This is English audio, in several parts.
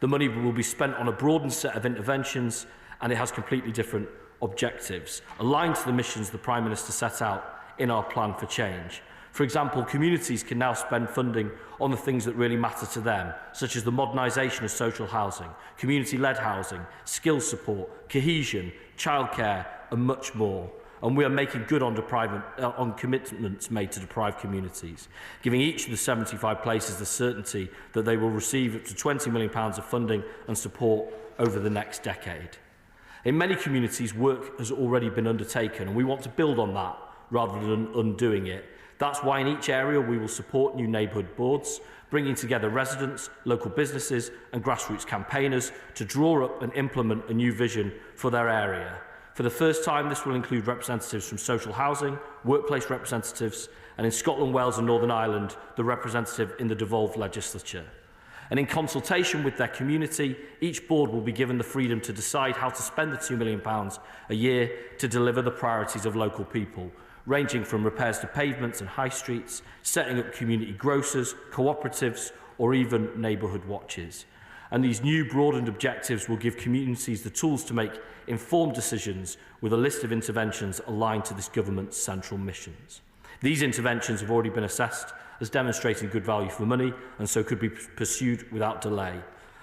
The money will be spent on a broadened set of interventions, and it has completely different objectives, aligned to the missions the Prime Minister set out in our plan for change. For example, communities can now spend funding on the things that really matter to them, such as the modernisation of social housing, community-led housing, skills support, cohesion, childcare, and much more. And we are making good on commitments made to deprived communities, giving each of the 75 places the certainty that they will receive up to £20 million of funding and support over the next decade. In many communities, work has already been undertaken, and we want to build on that rather than undoing it. That's why in each area we will support new neighbourhood boards, bringing together residents, local businesses and grassroots campaigners to draw up and implement a new vision for their area. For the first time, this will include representatives from social housing, workplace representatives, and in Scotland, Wales and Northern Ireland, the representative in the devolved legislature. And in consultation with their community, each board will be given the freedom to decide how to spend the £2 million a year to deliver the priorities of local people, ranging from repairs to pavements and high streets, setting up community grocers, cooperatives, or even neighbourhood watches. And these new broadened objectives will give communities the tools to make informed decisions with a list of interventions aligned to this government's central missions. These interventions have already been assessed as demonstrating good value for money and so could be pursued without delay.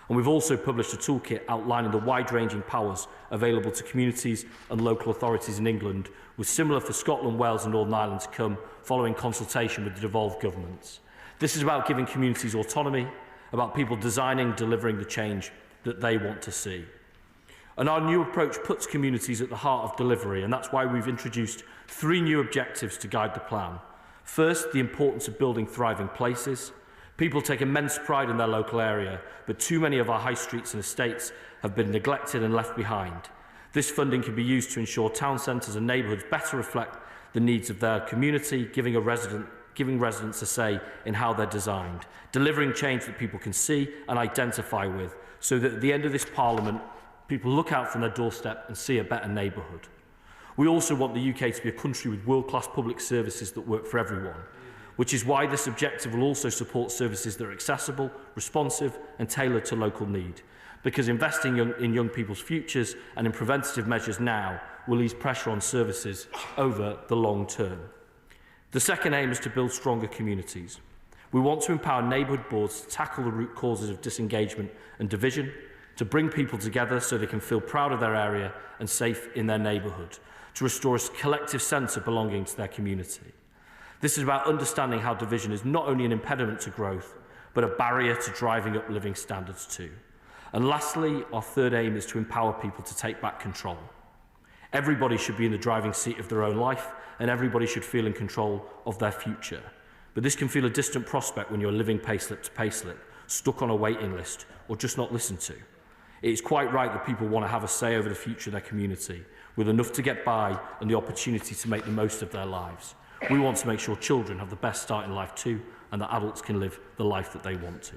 And we've also published a toolkit outlining the wide-ranging powers available to communities and local authorities in England, with similar for Scotland, Wales and Northern Ireland to come following consultation with the devolved governments. This is about giving communities autonomy, about people designing, delivering the change that they want to see. And our new approach puts communities at the heart of delivery, and that's why we've introduced 3 new objectives to guide the plan. First, the importance of building thriving places. People take immense pride in their local area, but too many of our high streets and estates have been neglected and left behind. This funding can be used to ensure town centres and neighbourhoods better reflect the needs of their community, giving residents a say in how they're designed, delivering change that people can see and identify with, so that at the end of this Parliament, people look out from their doorstep and see a better neighbourhood. We also want the UK to be a country with world-class public services that work for everyone, which is why this objective will also support services that are accessible, responsive and tailored to local need, because investing in young people's futures and in preventative measures now will ease pressure on services over the long term. The second aim is to build stronger communities. We want to empower neighbourhood boards to tackle the root causes of disengagement and division, to bring people together so they can feel proud of their area and safe in their neighbourhood, to restore a collective sense of belonging to their community. This is about understanding how division is not only an impediment to growth, but a barrier to driving up living standards too. And lastly, our third aim is to empower people to take back control. Everybody should be in the driving seat of their own life, and everybody should feel in control of their future. But this can feel a distant prospect when you're living payslip to payslip, stuck on a waiting list, or just not listened to. It is quite right that people want to have a say over the future of their community, with enough to get by and the opportunity to make the most of their lives. We want to make sure children have the best start in life too, and that adults can live the life that they want to.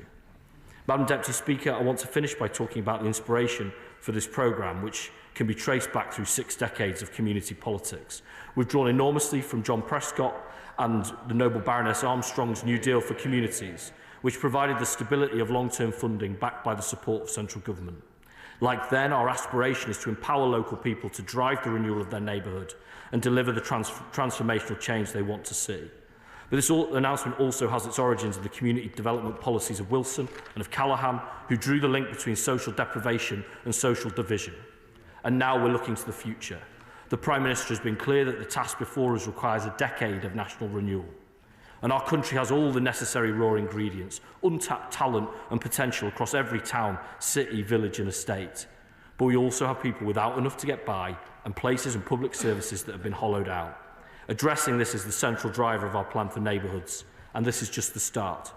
Madam Deputy Speaker, I want to finish by talking about the inspiration for this programme, which can be traced back through 6 decades of community politics. We've drawn enormously from John Prescott and the Noble Baroness Armstrong's New Deal for Communities, which provided the stability of long-term funding backed by the support of central government. Like then, our aspiration is to empower local people to drive the renewal of their neighbourhood and deliver the transformational change they want to see. But this announcement also has its origins in the community development policies of Wilson and of Callaghan, who drew the link between social deprivation and social division. And now we're looking to the future. The Prime Minister has been clear that the task before us requires a decade of national renewal. And our country has all the necessary raw ingredients, untapped talent and potential across every town, city, village and estate. But we also have people without enough to get by and places and public services that have been hollowed out. Addressing this is the central driver of our plan for neighbourhoods, and this is just the start.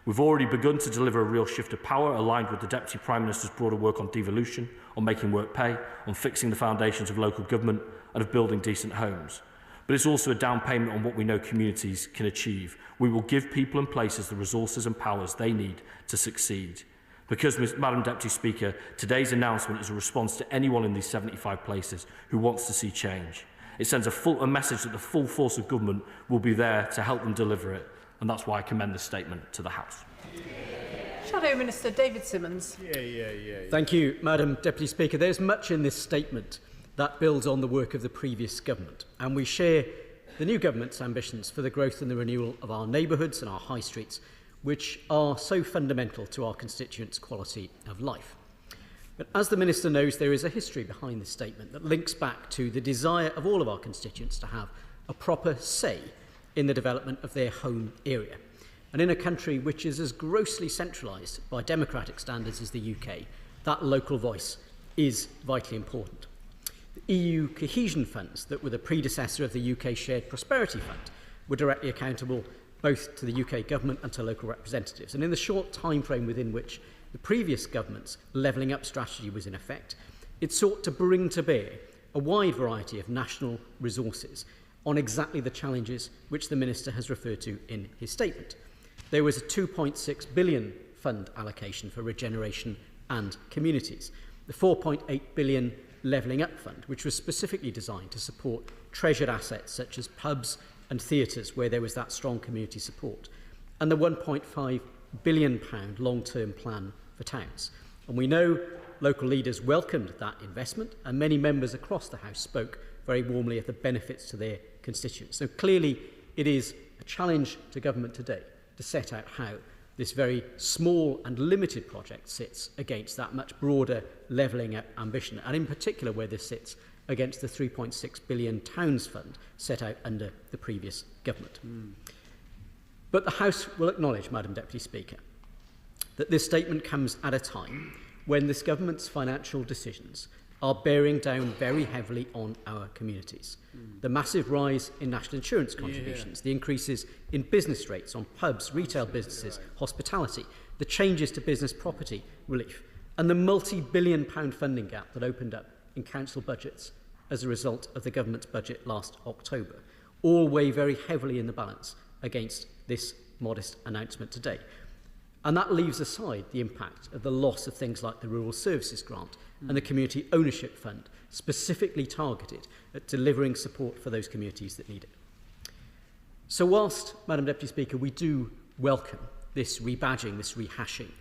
We've already begun to deliver a real shift of power aligned with the Deputy Prime Minister's broader work on devolution, on making work pay, on fixing the foundations of local government and of building decent homes. But it's also a down payment on what we know communities can achieve. We will give people and places the resources and powers they need to succeed. Because, Madam Deputy Speaker, today's announcement is a response to anyone in these 75 places who wants to see change. It sends a message that the full force of government will be there to help them deliver it, and that's why I commend this statement to the House. Shadow Minister David Simmons. Thank you, Madam Deputy Speaker. There's much in this statement that builds on the work of the previous government, and we share the new government's ambitions for the growth and the renewal of our neighbourhoods and our high streets, which are so fundamental to our constituents' quality of life. But as the Minister knows, there is a history behind this statement that links back to the desire of all of our constituents to have a proper say in the development of their home area. And in a country which is as grossly centralised by democratic standards as the UK, that local voice is vitally important. The EU cohesion funds that were the predecessor of the UK Shared Prosperity Fund were directly accountable both to the UK government and to local representatives. And in the short time frame within which the previous government's levelling up strategy was in effect, it sought to bring to bear a wide variety of national resources on exactly the challenges which the Minister has referred to in his statement. There was a £2.6 billion fund allocation for regeneration and communities. The £4.8 billion Levelling Up Fund, which was specifically designed to support treasured assets such as pubs and theatres where there was that strong community support, and the £1.5 billion long-term plan for towns. And we know local leaders welcomed that investment, and many members across the House spoke very warmly of the benefits to their constituents. So clearly it is a challenge to government today to set out how this very small and limited project sits against that much broader levelling up ambition, and in particular where this sits against the £3.6 billion Towns Fund set out under the previous government. But the House will acknowledge, Madam Deputy Speaker, that this statement comes at a time when this government's financial decisions are bearing down very heavily on our communities. The massive rise in national insurance contributions, the increases in business rates on pubs, retail businesses, hospitality, the changes to business property relief, and the multi-billion pound funding gap that opened up in council budgets as a result of the government's budget last October, all weigh very heavily in the balance against this modest announcement today. And that leaves aside the impact of the loss of things like the Rural Services Grant and the Community Ownership Fund, specifically targeted at delivering support for those communities that need it. So whilst, Madam Deputy Speaker, we do welcome this rebadging, this rehashing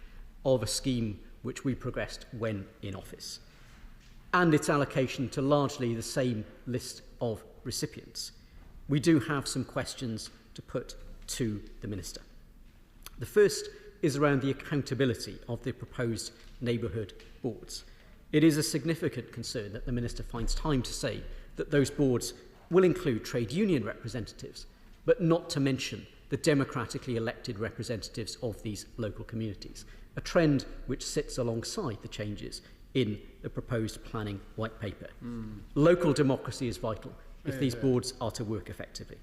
of a scheme which we progressed when in office, and its allocation to largely the same list of recipients, we do have some questions to put to the Minister. The first is around the accountability of the proposed neighbourhood boards. It is a significant concern that the Minister finds time to say that those boards will include trade union representatives, but not to mention the democratically elected representatives of these local communities, a trend which sits alongside the changes in the proposed planning white paper. Local democracy is vital if these boards are to work effectively.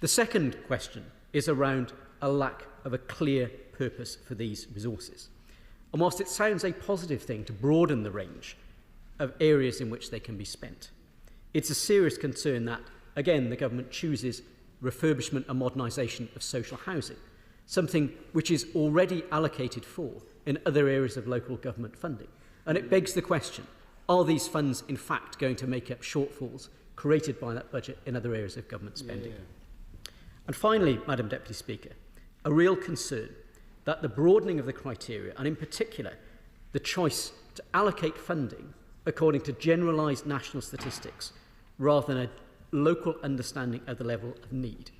The second question is around a lack of a clear purpose for these resources. And whilst it sounds a positive thing to broaden the range of areas in which they can be spent, it's a serious concern that, again, the government chooses refurbishment and modernisation of social housing, something which is already allocated for in other areas of local government funding. And it begs the question, are these funds in fact going to make up shortfalls created by that budget in other areas of government spending? And finally, Madam Deputy Speaker, a real concern that the broadening of the criteria, and in particular the choice to allocate funding according to generalised national statistics rather than a local understanding of the level of need,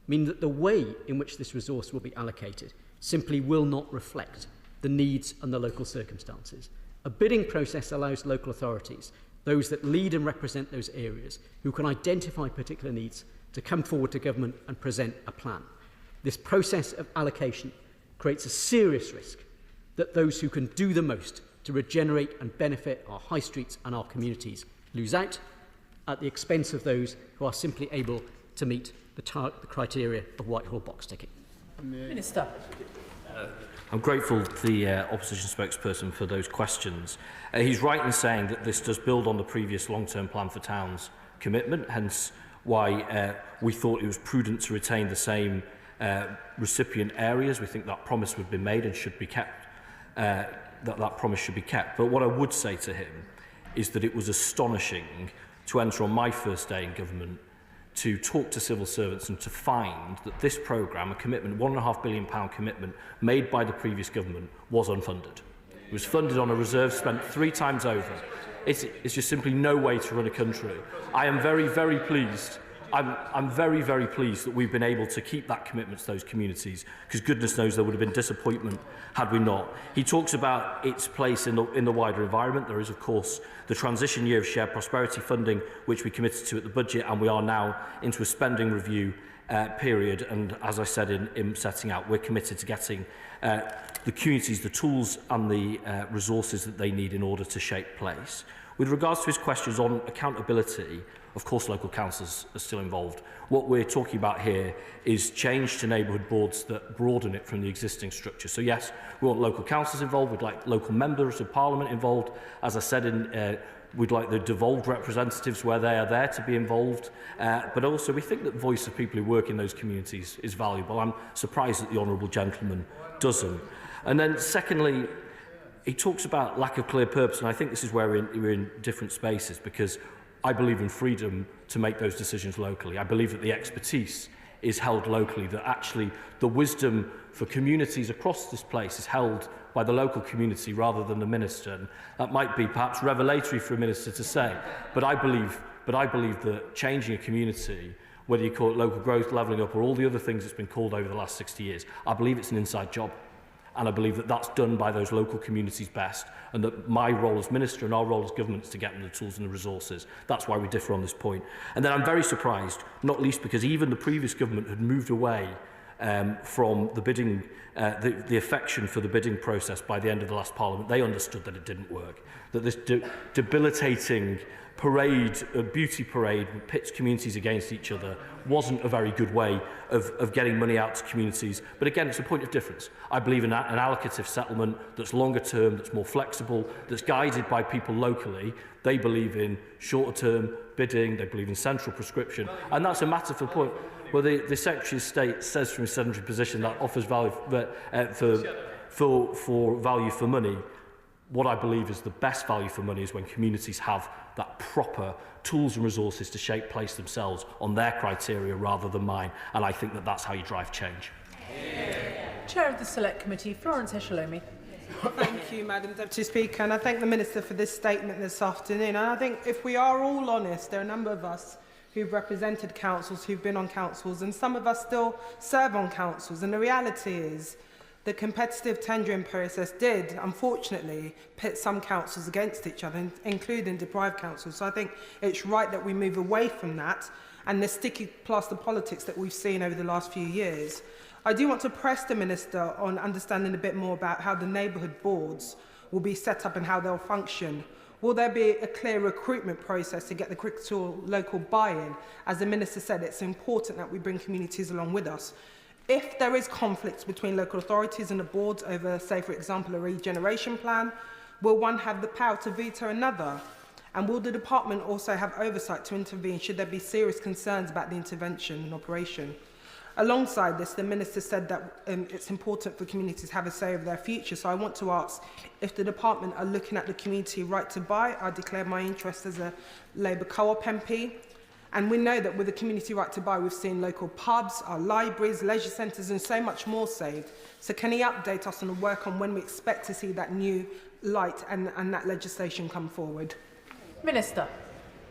mean that the way in which this resource will be allocated simply will not reflect the needs and the local circumstances. A bidding process allows local authorities, those that lead and represent those areas, who can identify particular needs, to come forward to government and present a plan. This process of allocation creates a serious risk that those who can do the most to regenerate and benefit our high streets and our communities lose out at the expense of those who are simply able to meet the criteria of Whitehall box ticking. Minister. I'm grateful to the opposition spokesperson for those questions. He's right in saying that this does build on the previous long-term plan for towns commitment, hence why we thought it was prudent to retain the same recipient areas. We think that promise would be made and should be kept, that promise should be kept. But what I would say to him is that it was astonishing to enter on my first day in government to talk to civil servants and to find that this programme, a commitment, £1.5 billion commitment made by the previous government, was unfunded. It was funded on a reserve spent 3 times over. It's just simply no way to run a country. I am very, very pleased. I'm very, very pleased that we've been able to keep that commitment to those communities, because goodness knows there would have been disappointment had we not. He talks about its place in the wider environment. There is, of course, the transition year of shared prosperity funding, which we committed to at the budget, and we are now into a spending review period. And as I said in setting out, we're committed to getting the communities the tools and the resources that they need in order to shape place. With regards to his questions on accountability, of course local councils are still involved. What we're talking about here is change to neighbourhood boards that broaden it from the existing structure. So yes, we want local councils involved, we'd like local members of parliament involved. As I said, we'd like the devolved representatives where they are there to be involved. But also we think that the voice of people who work in those communities is valuable. I'm surprised that the honourable gentleman doesn't. And then secondly, he talks about lack of clear purpose, and I think this is where we're in different spaces, because I believe in freedom to make those decisions locally. I believe that the expertise is held locally, that actually the wisdom for communities across this place is held by the local community rather than the minister. And that might be perhaps revelatory for a minister to say, but I believe that changing a community, whether you call it local growth, levelling up, or all the other things it's been called over the last 60 years, I believe it's an inside job. And I believe that that's done by those local communities best, and that my role as minister and our role as government is to get them the tools and the resources. That's why we differ on this point. And then I'm very surprised, not least because even the previous government had moved away from the bidding, the affection for the bidding process by the end of the last parliament. They understood that it didn't work, that this debilitating parade, a beauty parade, pits communities against each other, wasn't a very good way of getting money out to communities. But again, it's a point of difference. I believe in an allocative settlement that's longer term, that's more flexible, that's guided by people locally. They believe in shorter term bidding, they believe in central prescription, and that's a matter for the point. Well, the Secretary of State says from his sedentary position that offers value for value for money. What I believe is the best value for money is when communities have that proper tools and resources to shape place themselves on their criteria rather than mine. And I think that that's how you drive change. Chair of the Select Committee, Florence Eshalomi. Thank you, Madam Deputy Speaker, and I thank the Minister for this statement this afternoon. And I think if we are all honest, there are a number of us who've represented councils, who've been on councils, and some of us still serve on councils. And the reality is the competitive tendering process did, unfortunately, pit some councils against each other, including deprived councils. So I think it's right that we move away from that and the sticky plaster politics that we've seen over the last few years. I do want to press the Minister on understanding a bit more about how the neighbourhood boards will be set up and how they'll function. Will there be a clear recruitment process to get the critical local buy-in? As the Minister said, it's important that we bring communities along with us. If there is conflict between local authorities and the boards over, say, for example, a regeneration plan, will one have the power to veto another? And will the department also have oversight to intervene should there be serious concerns about the intervention and operation? Alongside this, the Minister said that it's important for communities to have a say over their future. So I want to ask if the department are looking at the community right to buy. I declare my interest as a Labour co-op MP. And we know that with the community right to buy, we've seen local pubs, our libraries, leisure centres and so much more saved. So can he update us on the work on when we expect to see that new light and that legislation come forward? Minister.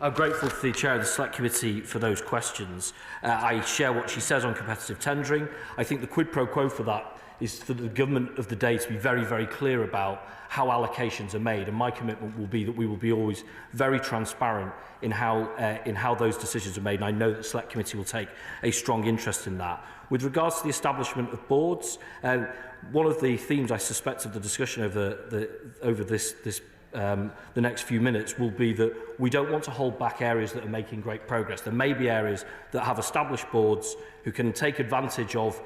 I'm grateful to the Chair of the Select Committee for those questions. I share what she says on competitive tendering. I think the quid pro quo for that is for the government of the day to be very, very clear about how allocations are made. And my commitment will be that we will be always very transparent in how those decisions are made. And I know that the Select Committee will take a strong interest in that. With regards to the establishment of boards, one of the themes I suspect of the discussion over the next few minutes will be that we don't want to hold back areas that are making great progress. There may be areas that have established boards who can take advantage of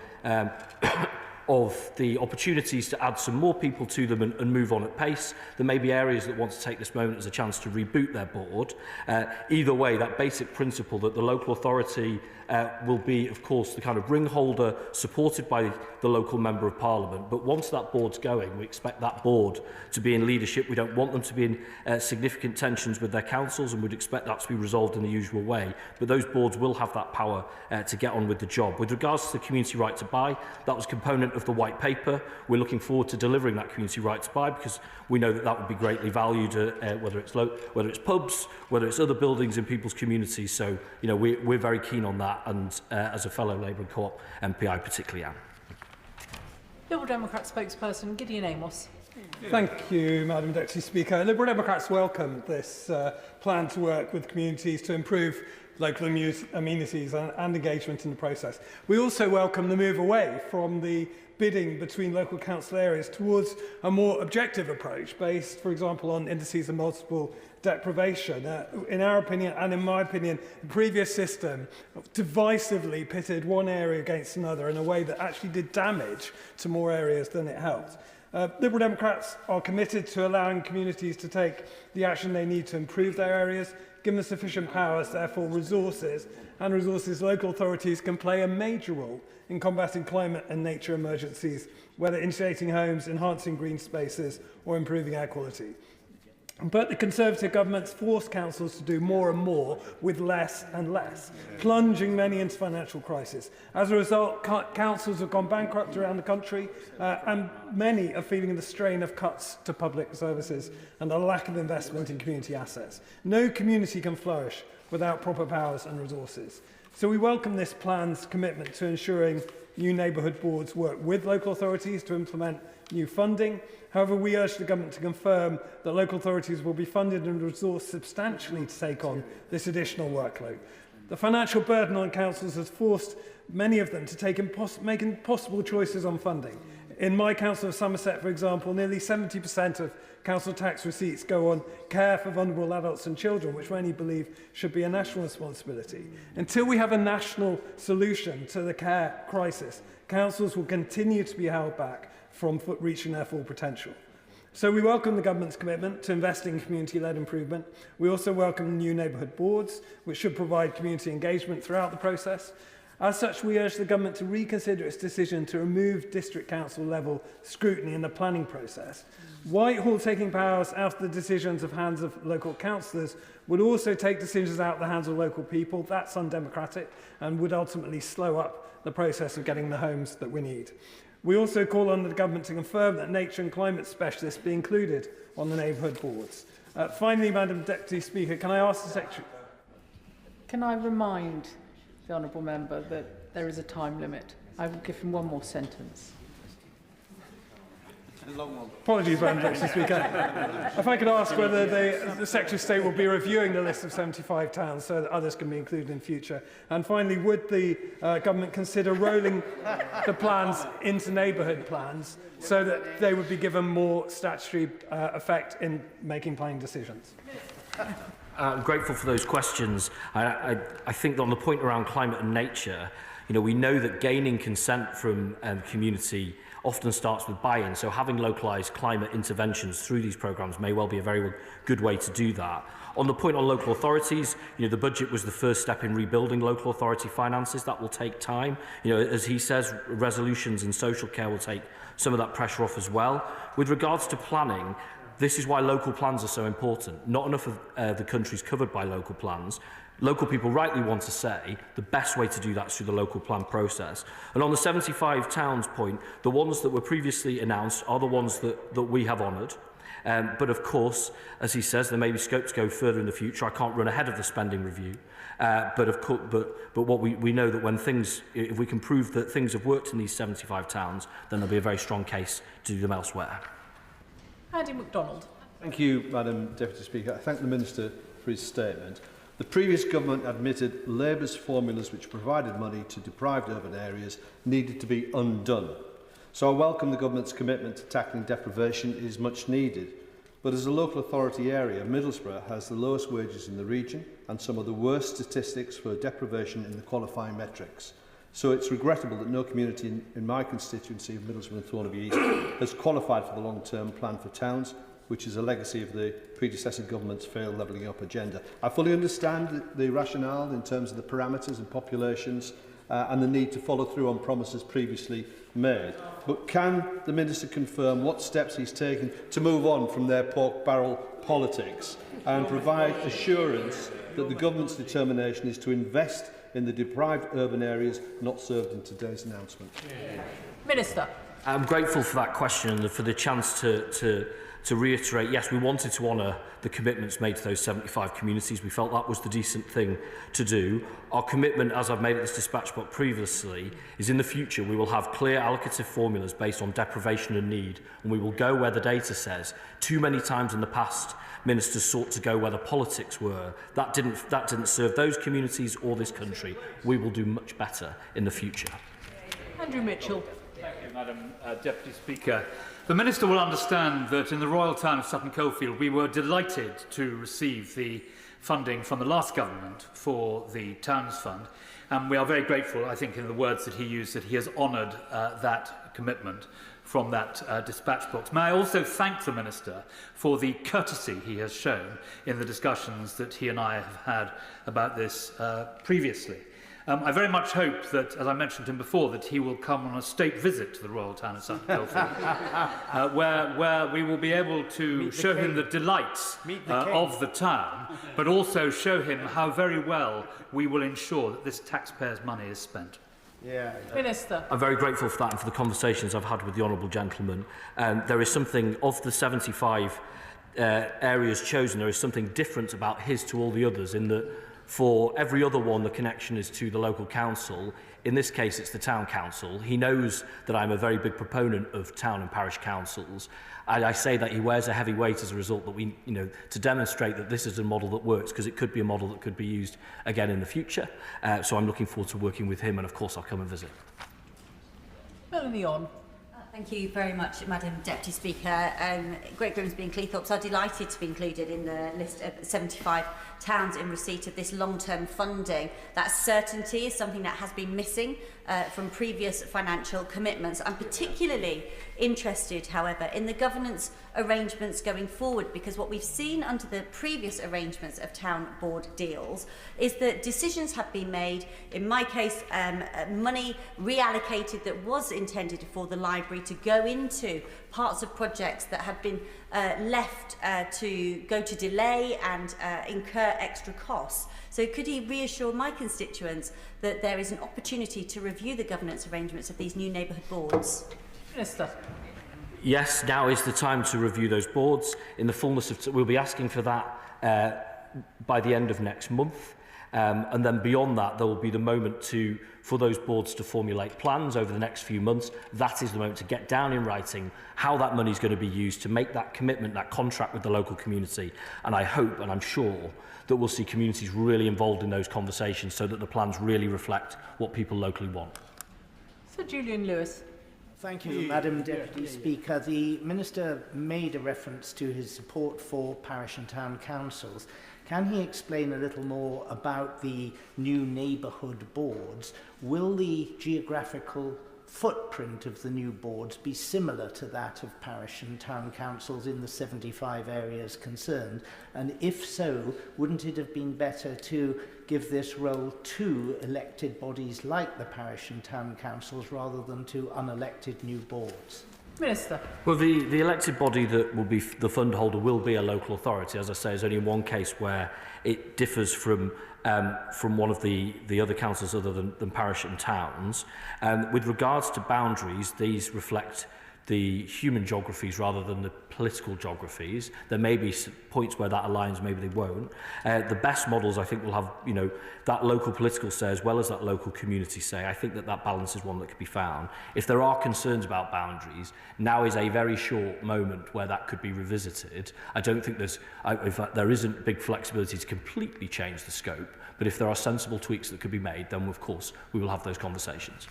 the opportunities to add some more people to them and move on at pace. There may be areas that want to take this moment as a chance to reboot their board. Either way, that basic principle that the local authority will be, of course, the kind of ring holder supported by the local Member of Parliament. But once that board's going, we expect that board to be in leadership. We don't want them to be in significant tensions with their councils, and we'd expect that to be resolved in the usual way. But those boards will have that power to get on with the job. With regards to the community right to buy, that was a component of the white paper. We're looking forward to delivering that community right to buy, because we know that that would be greatly valued, whether it's pubs, whether it's other buildings in people's communities. So, you know, we're very keen on that, and as a fellow Labour and Co-op MP, I particularly am. Liberal Democrat spokesperson Gideon Amos. Thank you, Madam Deputy Speaker. Liberal Democrats welcome this plan to work with communities to improve local amenities and engagement in the process. We also welcome the move away from the bidding between local council areas towards a more objective approach based, for example, on indices of multiple deprivation. In our opinion, and in my opinion, the previous system divisively pitted one area against another in a way that actually did damage to more areas than it helped. Liberal Democrats are committed to allowing communities to take the action they need to improve their areas. Given the sufficient powers, therefore resources, local authorities can play a major role in combating climate and nature emergencies, whether insulating homes, enhancing green spaces or improving air quality. But the Conservative governments force councils to do more and more with less and less, plunging many into financial crisis. As a result, councils have gone bankrupt around the country, and many are feeling the strain of cuts to public services and a lack of investment in community assets. No community can flourish without proper powers and resources. So we welcome this plan's commitment to ensuring new neighbourhood boards work with local authorities to implement new funding. However, we urge the government to confirm that local authorities will be funded and resourced substantially to take on this additional workload. The financial burden on councils has forced many of them to make impossible choices on funding. In my council of Somerset, for example, nearly 70% of council tax receipts go on care for vulnerable adults and children, which many believe should be a national responsibility. Until we have a national solution to the care crisis, councils will continue to be held back from reaching their full potential. So we welcome the government's commitment to investing in community-led improvement. We also welcome new neighbourhood boards, which should provide community engagement throughout the process. As such, we urge the government to reconsider its decision to remove district council level scrutiny in the planning process. Whitehall taking powers out of the decisions of hands of local councillors would also take decisions out of the hands of local people. That's undemocratic and would ultimately slow up the process of getting the homes that we need. We also call on the government to confirm that nature and climate specialists be included on the neighbourhood boards. Finally, Madam Deputy Speaker, can I ask the Secretary... Can I remind the honourable member that there is a time limit? I will give him one more sentence. Apologies, Madam Deputy Speaker. If I could ask whether the Secretary of State will be reviewing the list of 75 towns so that others can be included in future. And finally, would the government consider rolling the plans into neighbourhood plans so that they would be given more statutory effect in making planning decisions? I'm grateful for those questions. I think that on the point around climate and nature, you know, we know that gaining consent from community often starts with buy-in, so having localised climate interventions through these programmes may well be a very good way to do that. On the point on local authorities, you know, the budget was the first step in rebuilding local authority finances. That will take time. You know, as he says, resolutions in social care will take some of that pressure off as well. With regards to planning, this is why local plans are so important. Not enough of the country is covered by local plans. Local people rightly want to say the best way to do that is through the local plan process. And on the 75 towns point, the ones that were previously announced are the ones that we have honoured. But of course, as he says, there may be scope to go further in the future. I can't run ahead of the spending review. But what we know that when if we can prove that things have worked in these 75 towns, then there'll be a very strong case to do them elsewhere. Andy MacDonald. Thank you, Madam Deputy Speaker. I thank the Minister for his statement. The previous government admitted Labour's formulas which provided money to deprived urban areas needed to be undone. So I welcome the government's commitment to tackling deprivation. It is much needed. But as a local authority area, Middlesbrough has the lowest wages in the region and some of the worst statistics for deprivation in the qualifying metrics. So it's regrettable that no community in my constituency of Middlesbrough and Thornaby East has qualified for the long-term plan for towns, which is a legacy of the predecessor government's failed levelling up agenda. I fully understand the rationale in terms of the parameters and populations and the need to follow through on promises previously made. But can the Minister confirm what steps he's taken to move on from their pork barrel politics and provide assurance that the government's determination is to invest in the deprived urban areas not served in today's announcement? Minister. I'm grateful for that question and for the chance to reiterate, yes, we wanted to honour the commitments made to those 75 communities. We felt that was the decent thing to do. Our commitment, as I've made at this dispatch box previously, is in the future we will have clear allocative formulas based on deprivation and need, and we will go where the data says. Too many times in the past, ministers sought to go where the politics were. That didn't serve those communities or this country. We will do much better in the future. Andrew Mitchell. Thank you, Madam Deputy Speaker. The Minister will understand that in the royal town of Sutton Coldfield we were delighted to receive the funding from the last government for the Towns Fund, and we are very grateful, I think in the words that he used, that he has honoured that commitment from that dispatch box. May I also thank the Minister for the courtesy he has shown in the discussions that he and I have had about this previously. I very much hope that, as I mentioned to him before, that he will come on a state visit to the royal town of Sutton Coldfield, where we will be able to show him the delights of the town, but also show him how very well we will ensure that this taxpayers' money is spent. Minister. I'm very grateful for that and for the conversations I've had with the honourable gentleman. There is something, of the 75 areas chosen, there is something different about his to all the others in that for every other one, the connection is to the local council. In this case, it's the town council. He knows that I'm a very big proponent of town and parish councils. I say that he wears a heavy weight as a result that we, to demonstrate that this is a model that works, because it could be a model that could be used again in the future. So I'm looking forward to working with him, and of course I'll come and visit. Melanie On. Thank you very much, Madam Deputy Speaker. Great Grimsby and Cleethorpes are delighted to be included in the list of 75 towns in receipt of this long-term funding. That certainty is something that has been missing from previous financial commitments. I'm particularly interested, however, in the governance arrangements going forward, because what we've seen under the previous arrangements of town board deals is that decisions have been made, in my case, money reallocated that was intended for the library to go into parts of projects that had been left to go to delay and incur extra costs. So could he reassure my constituents that there is an opportunity to review the governance arrangements of these new neighbourhood boards? Minister. Yes, now is the time to review those boards. In the fullness of we'll be asking for that by the end of next month. And then beyond that, there will be the moment for those boards to formulate plans over the next few months. That is the moment to get down in writing how that money is going to be used, to make that commitment, that contract with the local community. And I hope, and I'm sure, that we'll see communities really involved in those conversations so that the plans really reflect what people locally want. Sir Julian Lewis. Thank you, Madam Deputy Speaker. The Minister made a reference to his support for parish and town councils. Can he explain a little more about the new neighbourhood boards? Will the geographical footprint of the new boards be similar to that of parish and town councils in the 75 areas concerned? And if so, wouldn't it have been better to give this role to elected bodies like the parish and town councils rather than to unelected new boards? Minister. Well, the elected body that will be the fund holder will be a local authority. As I say, there's only one case where it differs from one of the other councils other than parish and towns. With regards to boundaries, these reflect the human geographies rather than the political geographies. There may be points where that aligns, maybe they won't. The best models, I think, will have that local political say as well as that local community say. I think that balance is one that could be found. If there are concerns about boundaries, now is a very short moment where that could be revisited. I don't think in fact, there isn't big flexibility to completely change the scope, but if there are sensible tweaks that could be made, then of course we will have those conversations.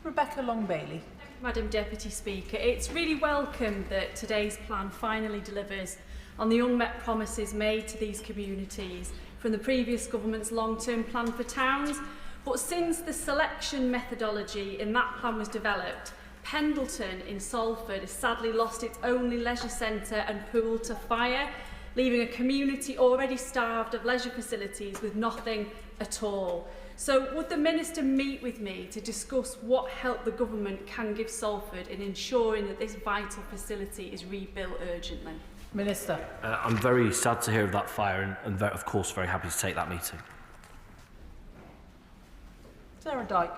Rebecca Long-Bailey. Madam Deputy Speaker, it's really welcome that today's plan finally delivers on the unmet promises made to these communities from the previous government's long-term plan for towns. But since the selection methodology in that plan was developed, Pendleton in Salford has sadly lost its only leisure centre and pool to fire, leaving a community already starved of leisure facilities with nothing at all. So would the Minister meet with me to discuss what help the government can give Salford in ensuring that this vital facility is rebuilt urgently? Minister. I'm very sad to hear of that fire and of course very happy to take that meeting. Sarah Dyke.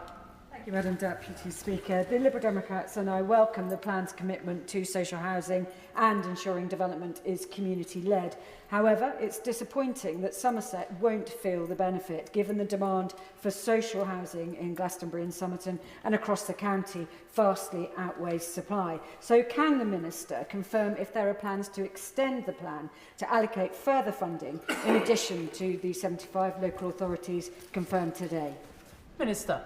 Thank you, Madam Deputy Speaker. The Liberal Democrats and I welcome the plan's commitment to social housing and ensuring development is community-led. However, it's disappointing that Somerset won't feel the benefit, given the demand for social housing in Glastonbury and Somerton and across the county vastly outweighs supply. So can the Minister confirm if there are plans to extend the plan to allocate further funding in addition to the 75 local authorities confirmed today? Minister.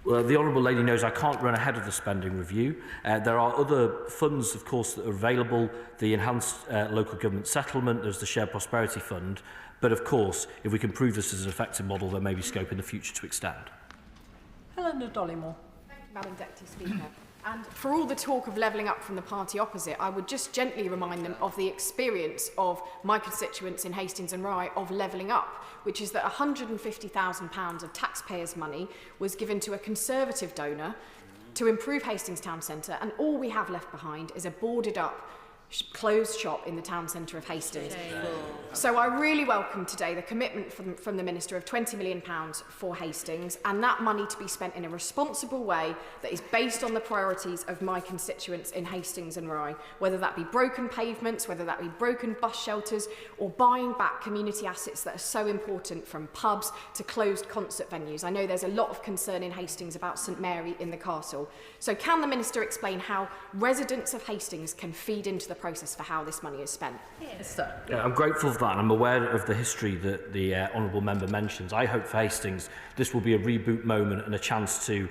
Well, the Honourable Lady knows I can't run ahead of the spending review. There are other funds, of course, that are available, the Enhanced Local Government Settlement, there's the Shared Prosperity Fund, but of course, if we can prove this as an effective model, there may be scope in the future to extend. Helena Dollymore. Thank you, Madam Deputy Speaker. And for all the talk of levelling up from the party opposite, I would just gently remind them of the experience of my constituents in Hastings and Rye of levelling up, which is that £150,000 of taxpayers' money was given to a Conservative donor to improve Hastings Town Centre, and all we have left behind is a boarded up closed shop in the town centre of Hastings. So I really welcome today the commitment from the Minister of £20 million for Hastings, and that money to be spent in a responsible way that is based on the priorities of my constituents in Hastings and Rye, whether that be broken pavements, whether that be broken bus shelters, or buying back community assets that are so important, from pubs to closed concert venues. I know there's a lot of concern in Hastings about St Mary in the Castle. So can the Minister explain how residents of Hastings can feed into the process for how this money is spent? Yes. I'm grateful for that, and I'm aware of the history that the Honourable Member mentions. I hope for Hastings this will be a reboot moment and a chance to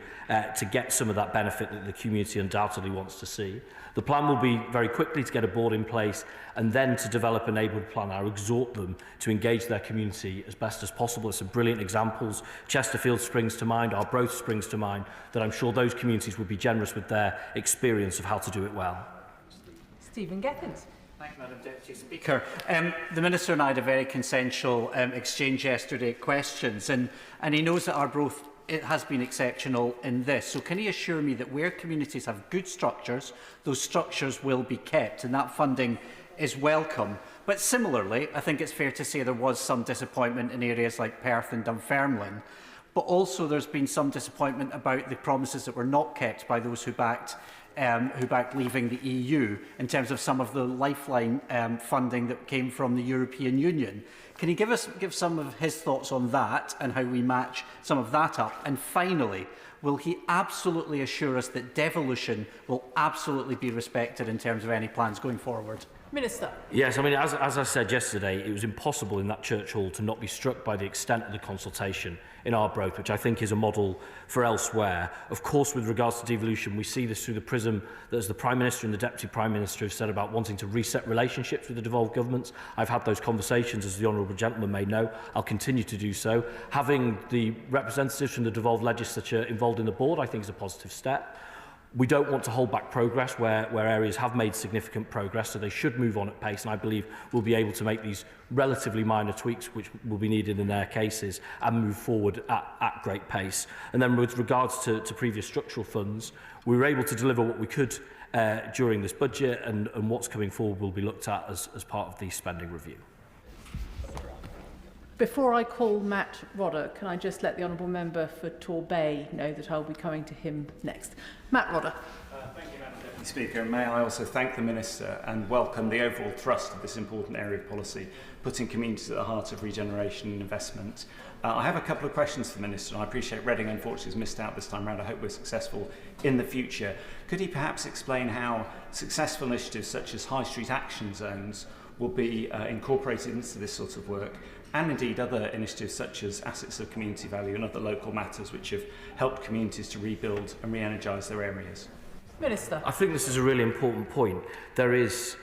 get some of that benefit that the community undoubtedly wants to see. The plan will be very quickly to get a board in place and then to develop a neighbourhood plan. I exhort them to engage their community as best as possible. There's some brilliant examples. Chesterfield springs to mind, Arbroath springs to mind, that I'm sure those communities will be generous with their experience of how to do it well. Stephen Gethins. Thank you, Madam Deputy Speaker. The Minister and I had a very consensual exchange yesterday, questions, and he knows that Arbroath has been exceptional in this. So can he assure me that where communities have good structures, those structures will be kept, and that funding is welcome? But similarly, I think it's fair to say there was some disappointment in areas like Perth and Dunfermline, but also there's been some disappointment about the promises that were not kept by those who backed leaving the EU in terms of some of the lifeline funding that came from the European Union. Can he give some of his thoughts on that and how we match some of that up? And finally, will he absolutely assure us that devolution will absolutely be respected in terms of any plans going forward? Minister. Yes, I mean, as I said yesterday, it was impossible in that church hall to not be struck by the extent of the consultation in Arbroath, which I think is a model for elsewhere. Of course, with regards to devolution, we see this through the prism that, as the Prime Minister and the Deputy Prime Minister have said about wanting to reset relationships with the devolved governments. I've had those conversations, as the Honourable Gentleman may know. I'll continue to do so. Having the representatives from the devolved legislature involved in the board, I think, is a positive step. We don't want to hold back progress where areas have made significant progress, so they should move on at pace, and I believe we'll be able to make these relatively minor tweaks which will be needed in their cases and move forward at great pace. And then with regards to previous structural funds, we were able to deliver what we could during this budget, and what's coming forward will be looked at as part of the spending review. Before I call Matt Rodder, can I just let the Honourable Member for Torbay know that I'll be coming to him next. Matt Rodder. Thank you, Madam Deputy Speaker. And may I also thank the Minister and welcome the overall thrust of this important area of policy, putting communities at the heart of regeneration and investment. I have a couple of questions for the Minister, and I appreciate Reading unfortunately has missed out this time around. I hope we're successful in the future. Could he perhaps explain how successful initiatives such as High Street Action Zones will be incorporated into this sort of work, and indeed other initiatives such as assets of community value and other local matters which have helped communities to rebuild and re-energise their areas? Minister. I think this is a really important point. There is,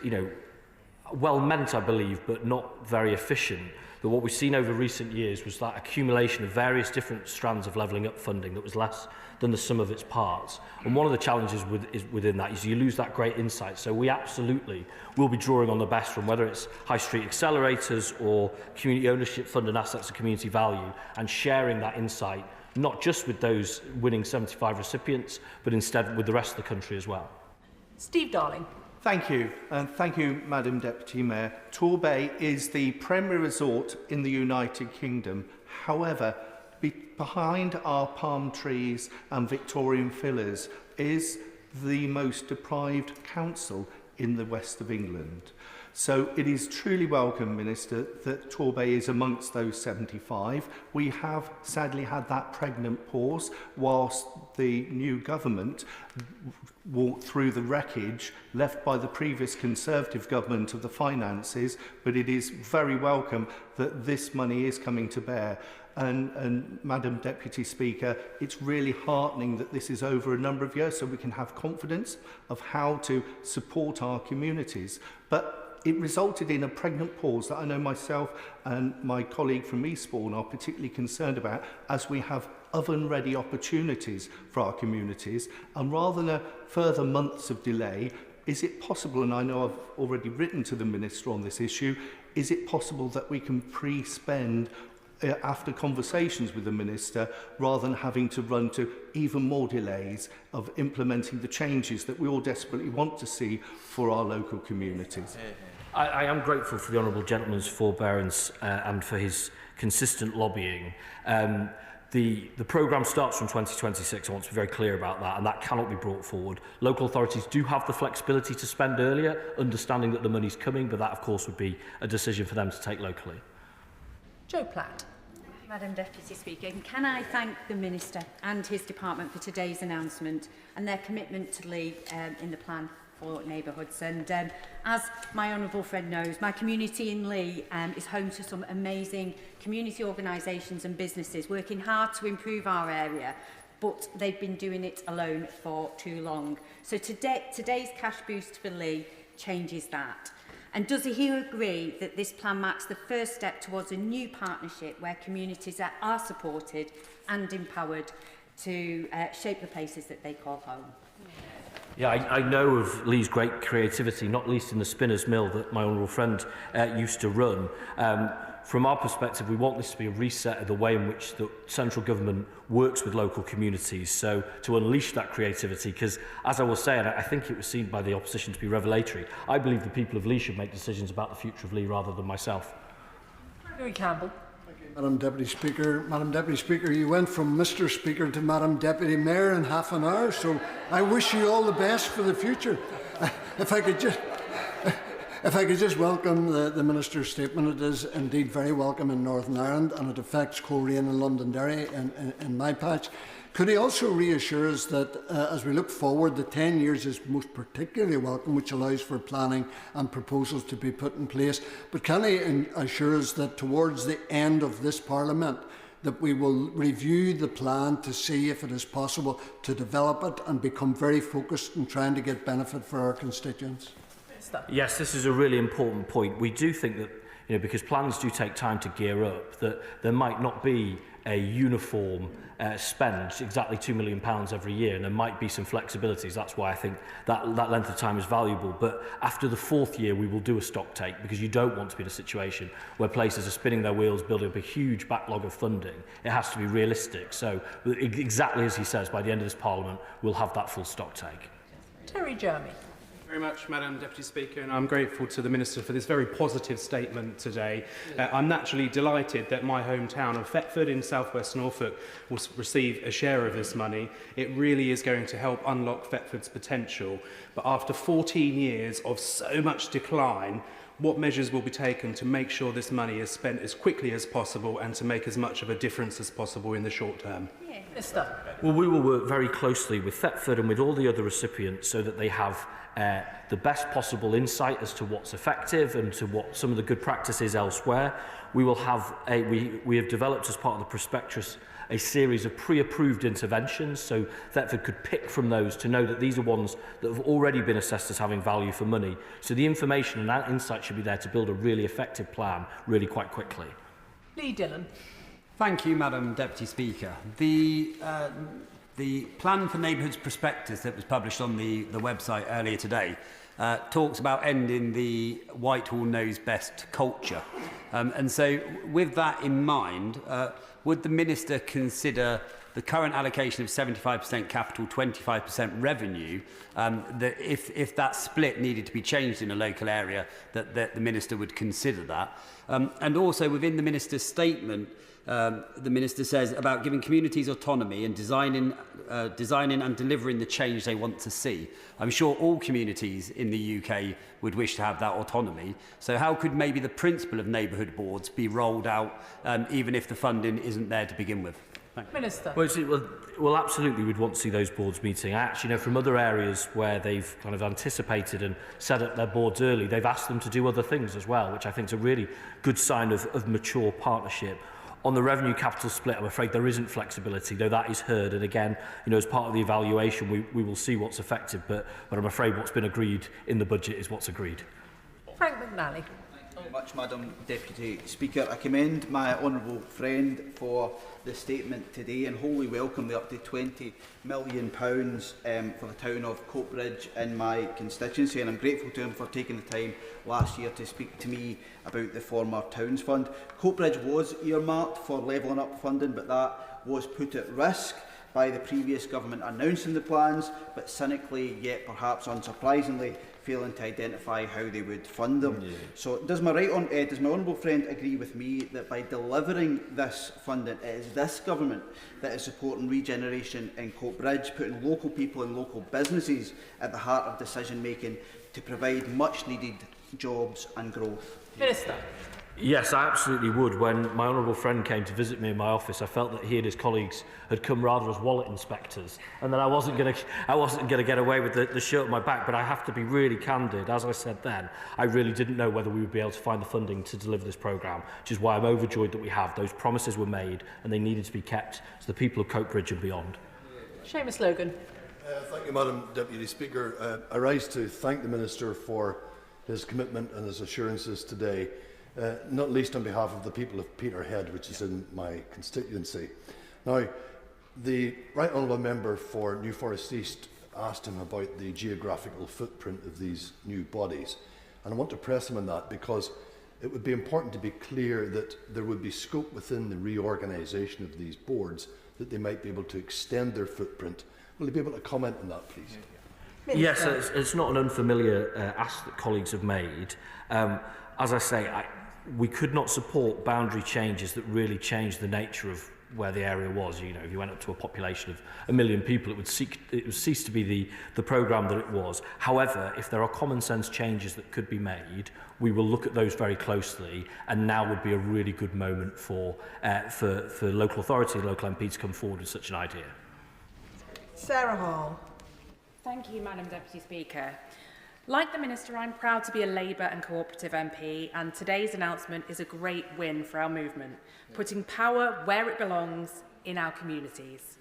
well meant, I believe, but not very efficient. That what we've seen over recent years was that accumulation of various different strands of levelling up funding that was less than the sum of its parts. And one of the challenges within that is you lose that great insight. So we absolutely will be drawing on the best from whether it's high street accelerators or community ownership fund and assets of community value, and sharing that insight not just with those winning 75 recipients, but instead with the rest of the country as well. Steve Darling. Thank you, and thank you, Madam Deputy Mayor. Torbay is the premier resort in the United Kingdom. However, behind our palm trees and Victorian villas is the most deprived council in the west of England. So it is truly welcome, Minister, that Torbay is amongst those 75. We have sadly had that pregnant pause whilst the new government walked through the wreckage left by the previous Conservative government of the finances, but it is very welcome that this money is coming to bear. And Madam Deputy Speaker, it's really heartening that this is over a number of years so we can have confidence of how to support our communities. But it resulted in a pregnant pause that I know myself and my colleague from Eastbourne are particularly concerned about, as we have oven-ready opportunities for our communities. And rather than a further months of delay, is it possible, and I know I've already written to the Minister on this issue, is it possible that we can pre-spend after conversations with the Minister, rather than having to run to even more delays of implementing the changes that we all desperately want to see for our local communities? I am grateful for the Honourable Gentleman's forbearance and for his consistent lobbying. The programme starts from 2026, I want to be very clear about that, and that cannot be brought forward. Local authorities do have the flexibility to spend earlier, understanding that the money's coming, but that of course would be a decision for them to take locally. Joe Platt. Madam Deputy Speaker, can I thank the Minister and his department for today's announcement and their commitment to lead in the plan for neighbourhoods. And as my honourable friend knows, my community in Lee is home to some amazing community organisations and businesses working hard to improve our area, but they've been doing it alone for too long. So today's cash boost for Lee changes that. And does he agree that this plan marks the first step towards a new partnership where communities are supported and empowered to shape the places that they call home? Yeah, I know of Lee's great creativity, not least in the spinner's mill that my honourable friend used to run. From our perspective, we want this to be a reset of the way in which the central government works with local communities, so to unleash that creativity, because as I was saying, I think it was seen by the opposition to be revelatory. I believe the people of Lee should make decisions about the future of Lee rather than myself. Gregory Campbell. Madam Deputy Speaker. Madam Deputy Speaker, you went from Mr. Speaker to Madam Deputy Mayor in half an hour, so I wish you all the best for the future. If I could just welcome the Minister's statement. It is indeed very welcome in Northern Ireland, and it affects Coleraine and Londonderry in my patch. Could he also reassure us that as we look forward, the 10 years is most particularly welcome, which allows for planning and proposals to be put in place? But can he assure us that towards the end of this Parliament, that we will review the plan to see if it is possible to develop it and become very focused in trying to get benefit for our constituents? Yes, this is a really important point. We do think that, because plans do take time to gear up, that there might not be a uniform spend, exactly £2 million every year, and there might be some flexibilities. That's why I think that length of time is valuable. But after the 4th year, we will do a stock take, because you don't want to be in a situation where places are spinning their wheels, building up a huge backlog of funding. It has to be realistic. So exactly as he says, by the end of this Parliament, we'll have that full stock take. Terry Jeremy. Very much, Madam Deputy Speaker, and I'm grateful to the Minister for this very positive statement today. I'm naturally delighted that my hometown of Thetford in South West Norfolk will receive a share of this money. It really is going to help unlock Thetford's potential. But after 14 years of so much decline, what measures will be taken to make sure this money is spent as quickly as possible and to make as much of a difference as possible in the short term? Minister. Well, we will work very closely with Thetford and with all the other recipients so that they have the best possible insight as to what's effective and to what some of the good practices elsewhere. We will have we have developed as part of the prospectus a series of pre-approved interventions, so Thetford could pick from those to know that these are ones that have already been assessed as having value for money. So the information and that insight should be there to build a really effective plan really quite quickly. Lee Dillon. Thank you, Madam Deputy Speaker. The Plan for Neighbourhoods prospectus that was published on the website earlier today talks about ending the Whitehall knows best culture. And so with that in mind, would the Minister consider the current allocation of 75% capital, 25% revenue, that if that split needed to be changed in a local area, that the Minister would consider that? And also within the Minister's statement, the Minister says about giving communities autonomy and designing and delivering the change they want to see. I'm sure all communities in the UK would wish to have that autonomy. So how could maybe the principle of neighbourhood boards be rolled out even if the funding isn't there to begin with? Minister. Well, absolutely, we'd want to see those boards meeting. I actually know from other areas where they've kind of anticipated and set up their boards early, they've asked them to do other things as well, which I think is a really good sign of mature partnership. On the revenue capital split, I'm afraid there isn't flexibility, though that is heard. And again, as part of the evaluation, we will see what's effective. But I'm afraid what's been agreed in the budget is what's agreed. Frank McNally. Thank you very much, Madam Deputy Speaker. I commend my honourable friend for the statement today and wholly welcome the up to £20 million for the town of Coatbridge in my constituency, and I'm grateful to him for taking the time last year to speak to me about the former Towns Fund. Coatbridge was earmarked for levelling up funding, but that was put at risk by the previous government announcing the plans, but cynically, yet perhaps unsurprisingly, failing to identify how they would fund them. Yeah. So does my honourable friend agree with me that by delivering this funding, it is this government that is supporting regeneration in Coatbridge, putting local people and local businesses at the heart of decision making to provide much needed jobs and growth? Minister. Yes, I absolutely would. When my honourable friend came to visit me in my office, I felt that he and his colleagues had come rather as wallet inspectors, and that I wasn't going to get away with the shirt on my back. But I have to be really candid. As I said then, I really didn't know whether we would be able to find the funding to deliver this programme, which is why I'm overjoyed that we have. Those promises were made, and they needed to be kept to the people of Coatbridge and beyond. Seamus Logan. Thank you, Madam Deputy Speaker. I rise to thank the Minister for his commitment and his assurances today. Not least on behalf of the people of Peterhead, which is in my constituency. Now, the Right Honourable Member for New Forest East asked him about the geographical footprint of these new bodies, and I want to press him on that because it would be important to be clear that there would be scope within the reorganisation of these boards that they might be able to extend their footprint. Will you be able to comment on that, please? Yes, it's not an unfamiliar ask that colleagues have made. As I say, we could not support boundary changes that really changed the nature of where the area was. If you went up to a population of 1 million people, it would cease to be the programme that it was. However, if there are common sense changes that could be made, we will look at those very closely, and now would be a really good moment for local authority and local MP to come forward with such an idea. Sarah Hall. Thank you, Madam Deputy Speaker. Like the Minister, I'm proud to be a Labour and Cooperative MP, and today's announcement is a great win for our movement, putting power where it belongs in our communities.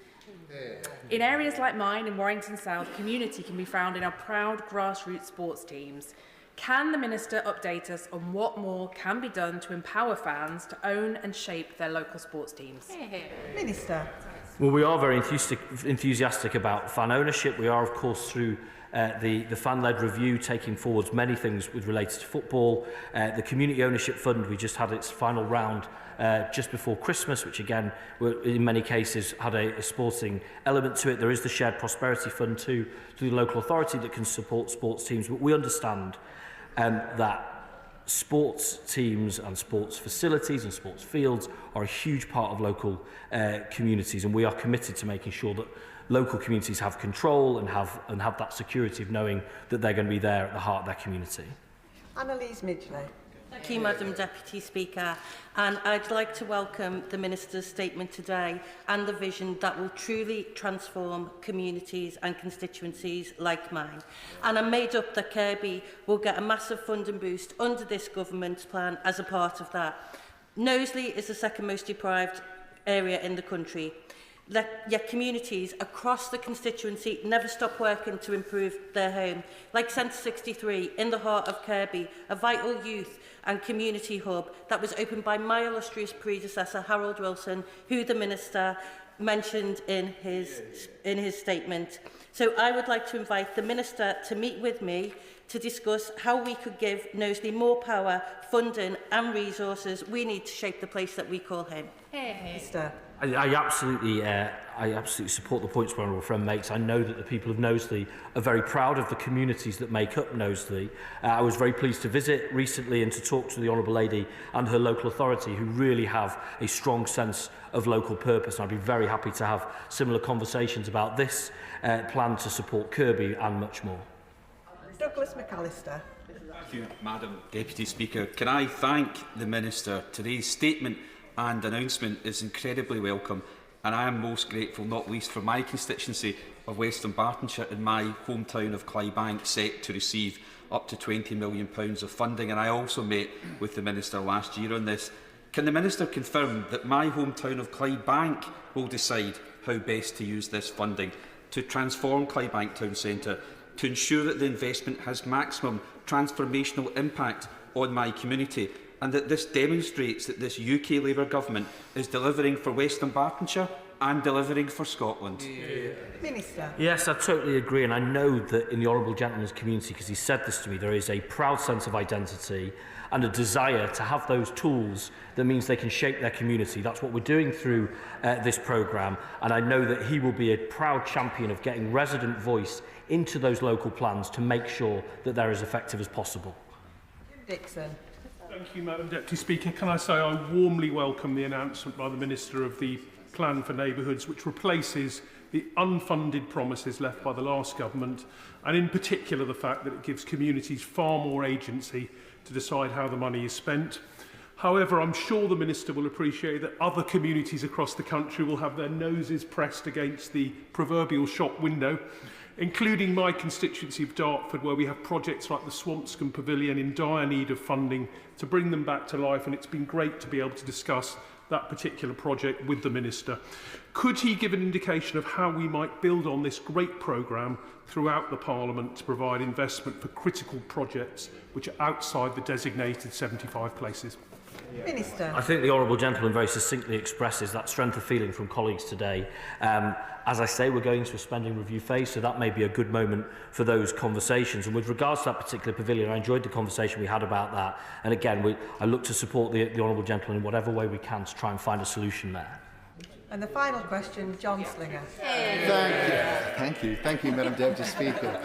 In areas like mine in Warrington South, community can be found in our proud grassroots sports teams. Can the Minister update us on what more can be done to empower fans to own and shape their local sports teams? Minister. Well, we are very enthusiastic about fan ownership. We are, of course, through the fan-led review taking forwards many things with related to football. The Community Ownership Fund, we just had its final round just before Christmas, which again, in many cases, had a sporting element to it. There is the Shared Prosperity Fund too, through the local authority that can support sports teams. But we understand that sports teams and sports facilities and sports fields are a huge part of local communities, and we are committed to making sure that local communities have control and have that security of knowing that they're going to be there at the heart of their community. Annalise Midgley. Thank you, Madam Deputy Speaker. And I'd like to welcome the Minister's statement today and the vision that will truly transform communities and constituencies like mine. And I'm made up that Kirkby will get a massive funding boost under this government's plan as a part of that. Knowsley is the second most deprived area in the country. Yet communities across the constituency never stop working to improve their home. Like Centre 63 in the heart of Kirkby, a vital youth and community hub that was opened by my illustrious predecessor, Harold Wilson, who the Minister mentioned in his statement. So I would like to invite the Minister to meet with me to discuss how we could give Knowsley more power, funding and resources we need to shape the place that we call home. Minister. I absolutely support the points my honourable friend makes. I know that the people of Knowsley are very proud of the communities that make up Knowsley. I was very pleased to visit recently and to talk to the Honourable Lady and her local authority, who really have a strong sense of local purpose. And I'd be very happy to have similar conversations about this plan to support Kirkby and much more. Douglas McAllister. Thank you, Madam Deputy Speaker. Can I thank the Minister? Today's statement and announcement is incredibly welcome, and I am most grateful, not least for my constituency of Western Bartonshire and my hometown of Clydebank, set to receive up to £20 million of funding. And I also met with the Minister last year on this. Can the Minister confirm that my hometown of Clydebank will decide how best to use this funding to transform Clydebank Town Centre, to ensure that the investment has maximum transformational impact on my community, and that this demonstrates that this UK Labour government is delivering for Western Bartonshire and delivering for Scotland? Minister. Yes, I totally agree, and I know that in the Honourable Gentleman's community, because he said this to me, there is a proud sense of identity and a desire to have those tools that means they can shape their community. That's what we're doing through this programme, and I know that he will be a proud champion of getting resident voice into those local plans to make sure that they're as effective as possible. Dixon. Thank you, Madam Deputy Speaker. Can I say I warmly welcome the announcement by the Minister of the Plan for Neighbourhoods, which replaces the unfunded promises left by the last government, and in particular the fact that it gives communities far more agency to decide how the money is spent. However, I'm sure the Minister will appreciate that other communities across the country will have their noses pressed against the proverbial shop window, including my constituency of Dartford, where we have projects like the Swampscombe Pavilion in dire need of funding to bring them back to life, and it's been great to be able to discuss that particular project with the Minister. Could he give an indication of how we might build on this great programme throughout the Parliament to provide investment for critical projects which are outside the designated 75 places? Minister. I think the Honourable Gentleman very succinctly expresses that strength of feeling from colleagues today. As I say, we're going to a spending review phase, so that may be a good moment for those conversations. And with regards to that particular pavilion, I enjoyed the conversation we had about that. And again, I look to support the Honourable Gentleman in whatever way we can to try and find a solution there. And the final question, John Slinger. Thank you, Madam Deputy Speaker.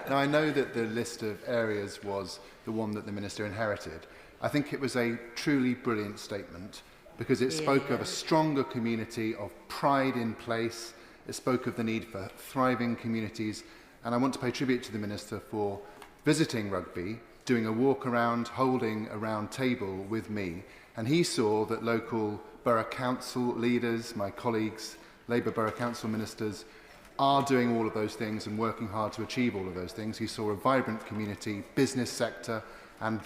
Now, I know that the list of areas was the one that the Minister inherited. I think it was a truly brilliant statement, because it spoke of a stronger community, of pride in place. It spoke of the need for thriving communities. And I want to pay tribute to the Minister for visiting Rugby, doing a walk around, holding a round table with me. And he saw that local borough council leaders, my colleagues, Labour borough council ministers, are doing all of those things and working hard to achieve all of those things. He saw a vibrant community, business sector, and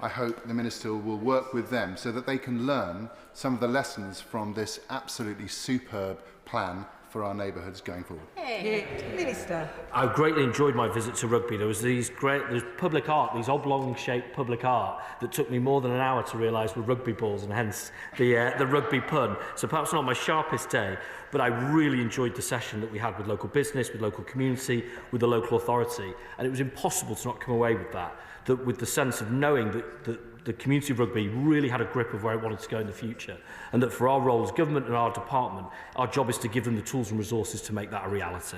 I hope the Minister will work with them so that they can learn some of the lessons from this absolutely superb plan for our neighbourhoods going forward. Minister. I've greatly enjoyed my visit to Rugby. There's public art, these oblong-shaped public art that took me more than an hour to realise were rugby balls, and hence the rugby pun. So perhaps not my sharpest day, but I really enjoyed the session that we had with local business, with local community, with the local authority, and it was impossible to not come away with that with the sense of knowing that the community of Rugby really had a grip of where it wanted to go in the future, and that for our role as government and our department, our job is to give them the tools and resources to make that a reality.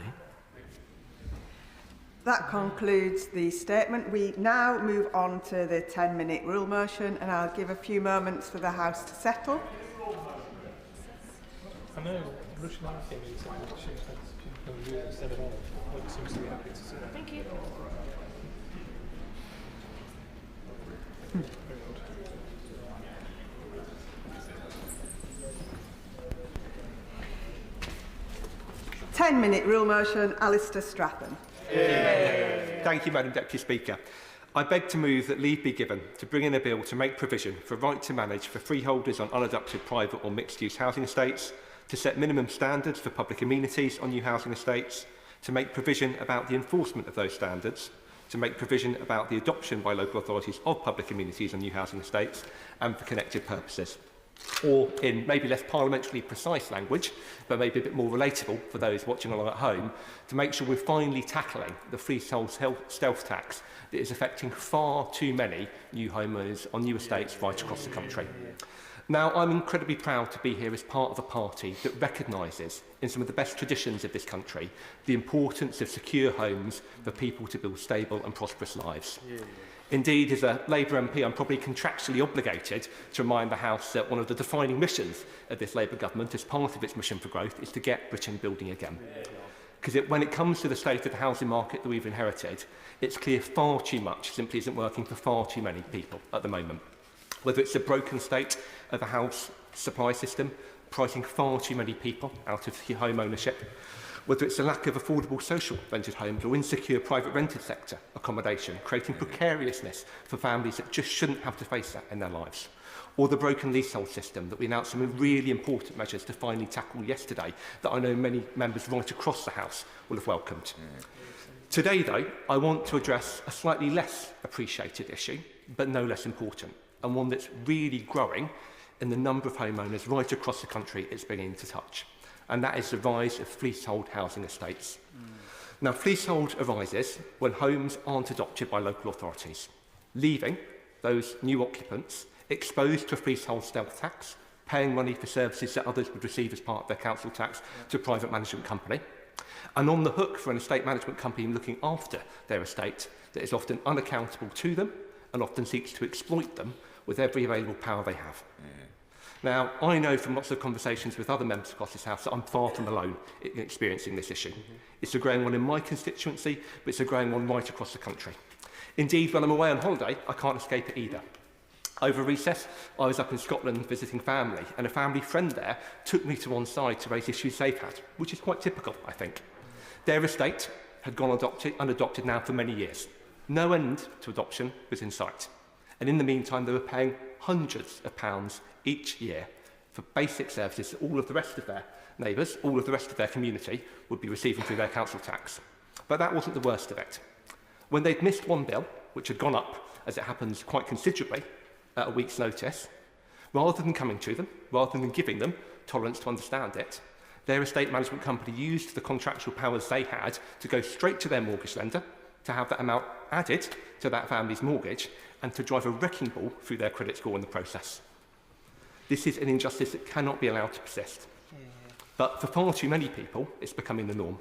That concludes the statement. We now move on to the 10-minute rule motion, and I'll give a few moments for the House to settle. I know, Thank you. Ten-minute rule motion, Alistair Strathern. Thank you, Madam Deputy Speaker. I beg to move that leave be given to bring in a bill to make provision for right to manage for freeholders on unadopted private or mixed-use housing estates, to set minimum standards for public amenities on new housing estates, to make provision about the enforcement of those standards, to make provision about the adoption by local authorities of public amenities on new housing estates, and for connected purposes. Or, in maybe less parliamentarily precise language, but maybe a bit more relatable for those watching along at home, to make sure we're finally tackling the freehold stealth tax that is affecting far too many new homeowners on new estates right across the country. Now, I'm incredibly proud to be here as part of a party that recognises, in some of the best traditions of this country, the importance of secure homes for people to build stable and prosperous lives. Indeed, as a Labour MP, I'm probably contractually obligated to remind the House that one of the defining missions of this Labour government, as part of its mission for growth, is to get Britain building again. Because when it comes to the state of the housing market that we've inherited, it's clear far too much simply isn't working for far too many people at the moment. Whether it's the broken state of the house supply system, pricing far too many people out of home ownership, whether it's a lack of affordable social rented homes or insecure private rented sector accommodation, creating precariousness for families that just shouldn't have to face that in their lives, or the broken leasehold system that we announced some really important measures to finally tackle yesterday that I know many members right across the House will have welcomed. Today, though, I want to address a slightly less appreciated issue, but no less important, and one that's really growing in the number of homeowners right across the country it's beginning to touch. And that is the rise of freehold housing estates. Now, freehold arises when homes aren't adopted by local authorities, leaving those new occupants exposed to a freehold stealth tax, paying money for services that others would receive as part of their council tax to a private management company, and on the hook for an estate management company looking after their estate that is often unaccountable to them and often seeks to exploit them with every available power they have. Now, I know from lots of conversations with other members across this House that I'm far from alone in experiencing this issue. It's a growing one in my constituency, but it's a growing one right across the country. Indeed, when I'm away on holiday, I can't escape it either. Over recess, I was up in Scotland visiting family, and a family friend there took me to one side to raise issues they've had, which is quite typical, I think. Their estate had gone unadopted now for many years. No end to adoption was in sight. And in the meantime, they were paying hundreds of pounds each year for basic services that all of the rest of their neighbours, all of the rest of their community would be receiving through their council tax. But that wasn't the worst of it. When they'd missed one bill, which had gone up, as it happens, quite considerably at a week's notice, rather than coming to them, rather than giving them tolerance to understand it, their estate management company used the contractual powers they had to go straight to their mortgage lender, to have that amount added to that family's mortgage, and to drive a wrecking ball through their credit score in the process. This is an injustice that cannot be allowed to persist. But for far too many people, it's becoming the norm.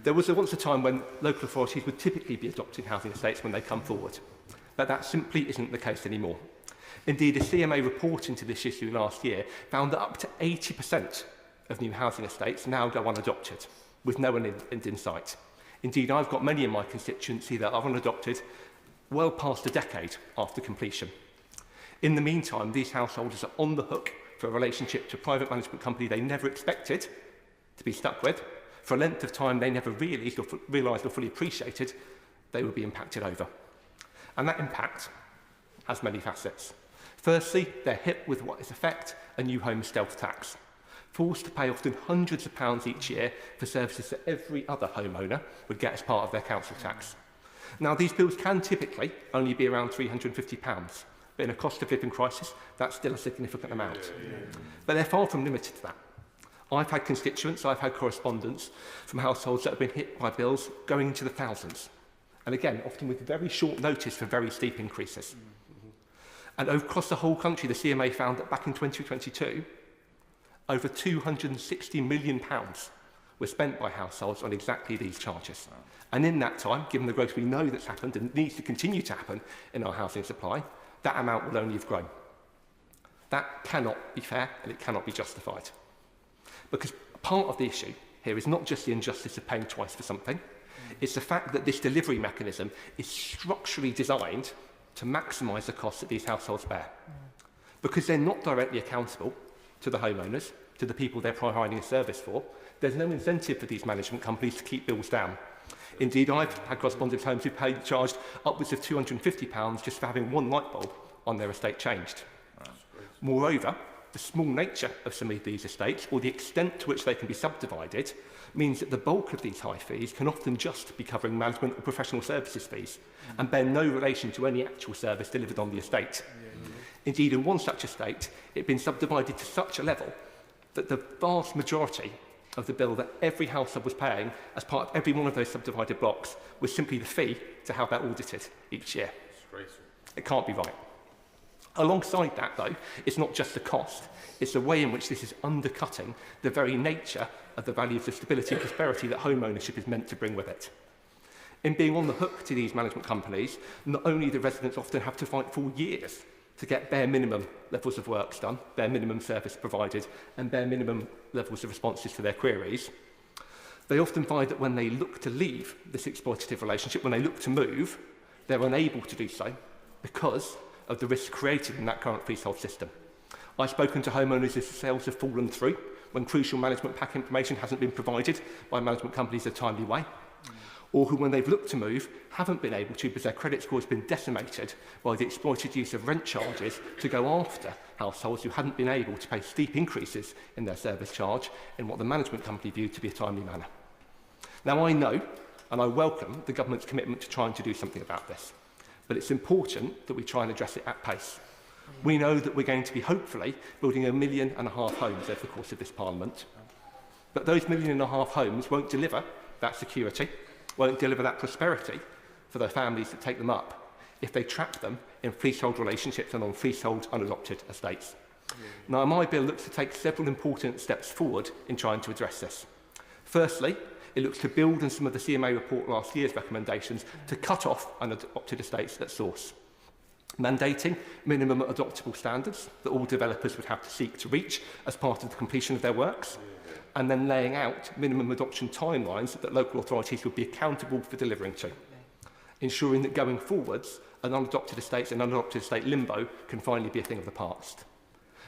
There was once a time when local authorities would typically be adopting housing estates when they come forward. But that simply isn't the case anymore. Indeed, a CMA report into this issue last year found that up to 80% of new housing estates now go unadopted, with no end in sight. Indeed, I've got many in my constituency that are unadopted well past a decade after completion. In the meantime, these householders are on the hook for a relationship to a private management company they never expected to be stuck with, for a length of time they never realised or fully appreciated they would be impacted over. And that impact has many facets. Firstly, they're hit with what is in effect a new home stealth tax, forced to pay often hundreds of pounds each year for services that every other homeowner would get as part of their council tax. Now, these bills can typically only be around £350, but in a cost of living crisis, that's still a significant amount. But they're far from limited to that. I've had constituents, I've had correspondence from households that have been hit by bills going into the thousands. And again, often with very short notice for very steep increases. And across the whole country, the CMA found that back in 2022, over £260 million were spent by households on exactly these charges. And in that time, given the growth we know that's happened and needs to continue to happen in our housing supply, that amount will only have grown. That cannot be fair and it cannot be justified. Because part of the issue here is not just the injustice of paying twice for something, it's the fact that this delivery mechanism is structurally designed to maximise the costs that these households bear. Because they're not directly accountable to the homeowners, to the people they're providing a service for, there's no incentive for these management companies to keep bills down. Indeed, I've had correspondents homes who've charged upwards of £250 just for having one light bulb on their estate changed. Moreover, the small nature of some of these estates, or the extent to which they can be subdivided, means that the bulk of these high fees can often just be covering management or professional services fees and bear no relation to any actual service delivered on the estate. Indeed, in one such estate, it had been subdivided to such a level that the vast majority of the bill that every household was paying as part of every one of those subdivided blocks was simply the fee to have that audited each year. It can't be right. Alongside that, though, it's not just the cost, it's the way in which this is undercutting the very nature of the values of stability and prosperity that home ownership is meant to bring with it. In being on the hook to these management companies, not only do residents often have to fight for years to get bare minimum levels of works done, bare minimum service provided, and bare minimum levels of responses to their queries, they often find that when they look to leave this exploitative relationship, when they look to move, they're unable to do so because of the risks created in that current freehold system. I've spoken to homeowners whose sales have fallen through when crucial management pack information hasn't been provided by management companies in a timely way, or who, when they've looked to move, haven't been able to because their credit score has been decimated by the exploited use of rent charges to go after households who hadn't been able to pay steep increases in their service charge in what the management company viewed to be a timely manner. Now, I know and I welcome the government's commitment to trying to do something about this, but it's important that we try and address it at pace. We know that we're going to be, hopefully, building 1.5 million homes over the course of this Parliament, but those 1.5 million homes won't deliver that security, won't deliver that prosperity for the families that take them up if they trap them in freehold relationships and on freehold unadopted estates. Now, my bill looks to take several important steps forward in trying to address this. Firstly, it looks to build on some of the CMA report last year's recommendations to cut off unadopted estates at source, mandating minimum adoptable standards that all developers would have to seek to reach as part of the completion of their works, and then laying out minimum adoption timelines that local authorities would be accountable for delivering to, ensuring that going forwards, an unadopted estate and unadopted estate limbo can finally be a thing of the past.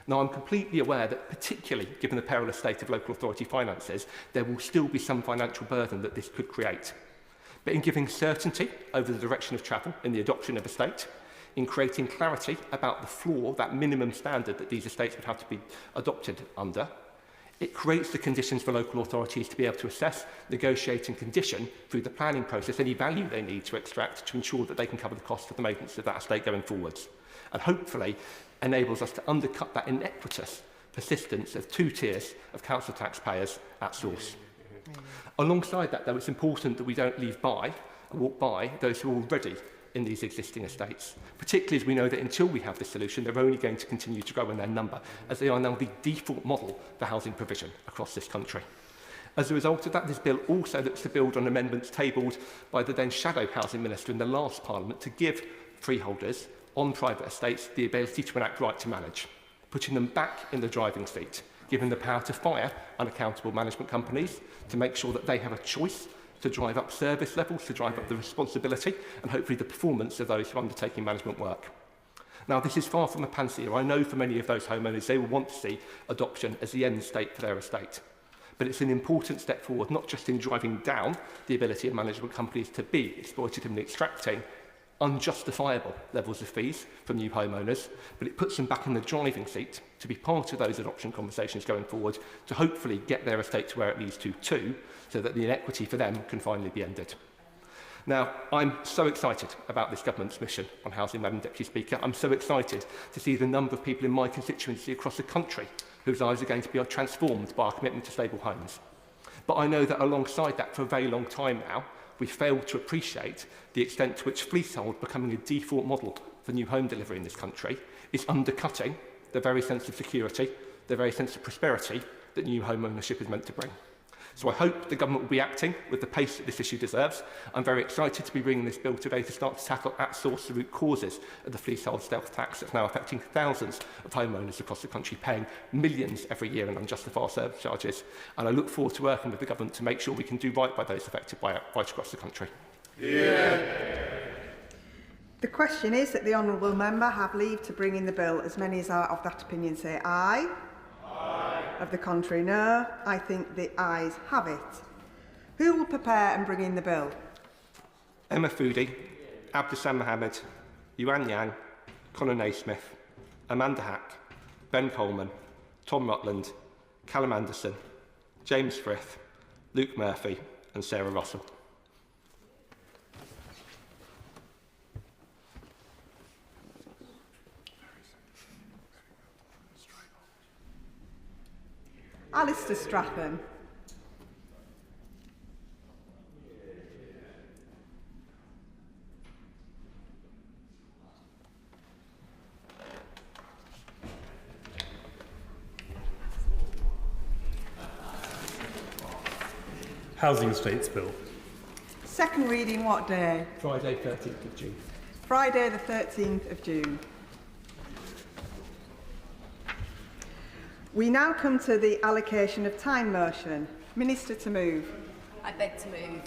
Now, I'm completely aware that, particularly given the perilous state of local authority finances, there will still be some financial burden that this could create. But in giving certainty over the direction of travel in the adoption of estate, in creating clarity about the floor, that minimum standard that these estates would have to be adopted under, it creates the conditions for local authorities to be able to assess, negotiate and condition through the planning process any value they need to extract to ensure that they can cover the cost of the maintenance of that estate going forwards. And hopefully enables us to undercut that inequitous persistence of 2 tiers of council taxpayers at source. Alongside that, though, it's important that we don't leave by and walk by those who are already in these existing estates, particularly as we know that until we have this solution, they're only going to continue to grow in their number, as they are now the default model for housing provision across this country. As a result of that, this bill also looks to build on amendments tabled by the then shadow housing minister in the last Parliament to give freeholders on private estates the ability to enact right to manage, putting them back in the driving seat, giving the power to fire unaccountable management companies to make sure that they have a choice to drive up service levels, to drive up the responsibility and hopefully the performance of those who are undertaking management work. Now, this is far from a panacea. I know for many of those homeowners, they will want to see adoption as the end state for their estate. But it's an important step forward, not just in driving down the ability of management companies to be exploitative and extracting unjustifiable levels of fees from new homeowners, but it puts them back in the driving seat to be part of those adoption conversations going forward to hopefully get their estate to where it needs to too, so that the inequity for them can finally be ended. Now, I'm so excited about this government's mission on housing, Madam Deputy Speaker. I'm so excited to see the number of people in my constituency across the country whose lives are going to be transformed by our commitment to stable homes. But I know that alongside that, for a very long time now, we failed to appreciate the extent to which freehold becoming a default model for new home delivery in this country is undercutting the very sense of security, the very sense of prosperity that new home ownership is meant to bring. So I hope the government will be acting with the pace that this issue deserves. I'm very excited to be bringing this bill today to start to tackle at source the root causes of the freehold stealth tax that's now affecting thousands of homeowners across the country, paying millions every year in unjustified service charges. And I look forward to working with the government to make sure we can do right by those affected by it right across the country. Yeah. The question is that the honourable member have leave to bring in the bill. As many as are of that opinion say aye. Aye. Of the contrary, no. I think the ayes have it. Who will prepare and bring in the bill? Emma Foodie, Abdusam Mohammed, Yuan Yang, Conor Naismith, Amanda Hack, Ben Coleman, Tom Rutland, Callum Anderson, James Frith, Luke Murphy and Sarah Russell. Alistair Strathern. Housing Estates Bill. Second reading what day? Friday, 13th of June. Friday the 13th of June. We now come to the allocation of time motion. Minister to move. I beg to move.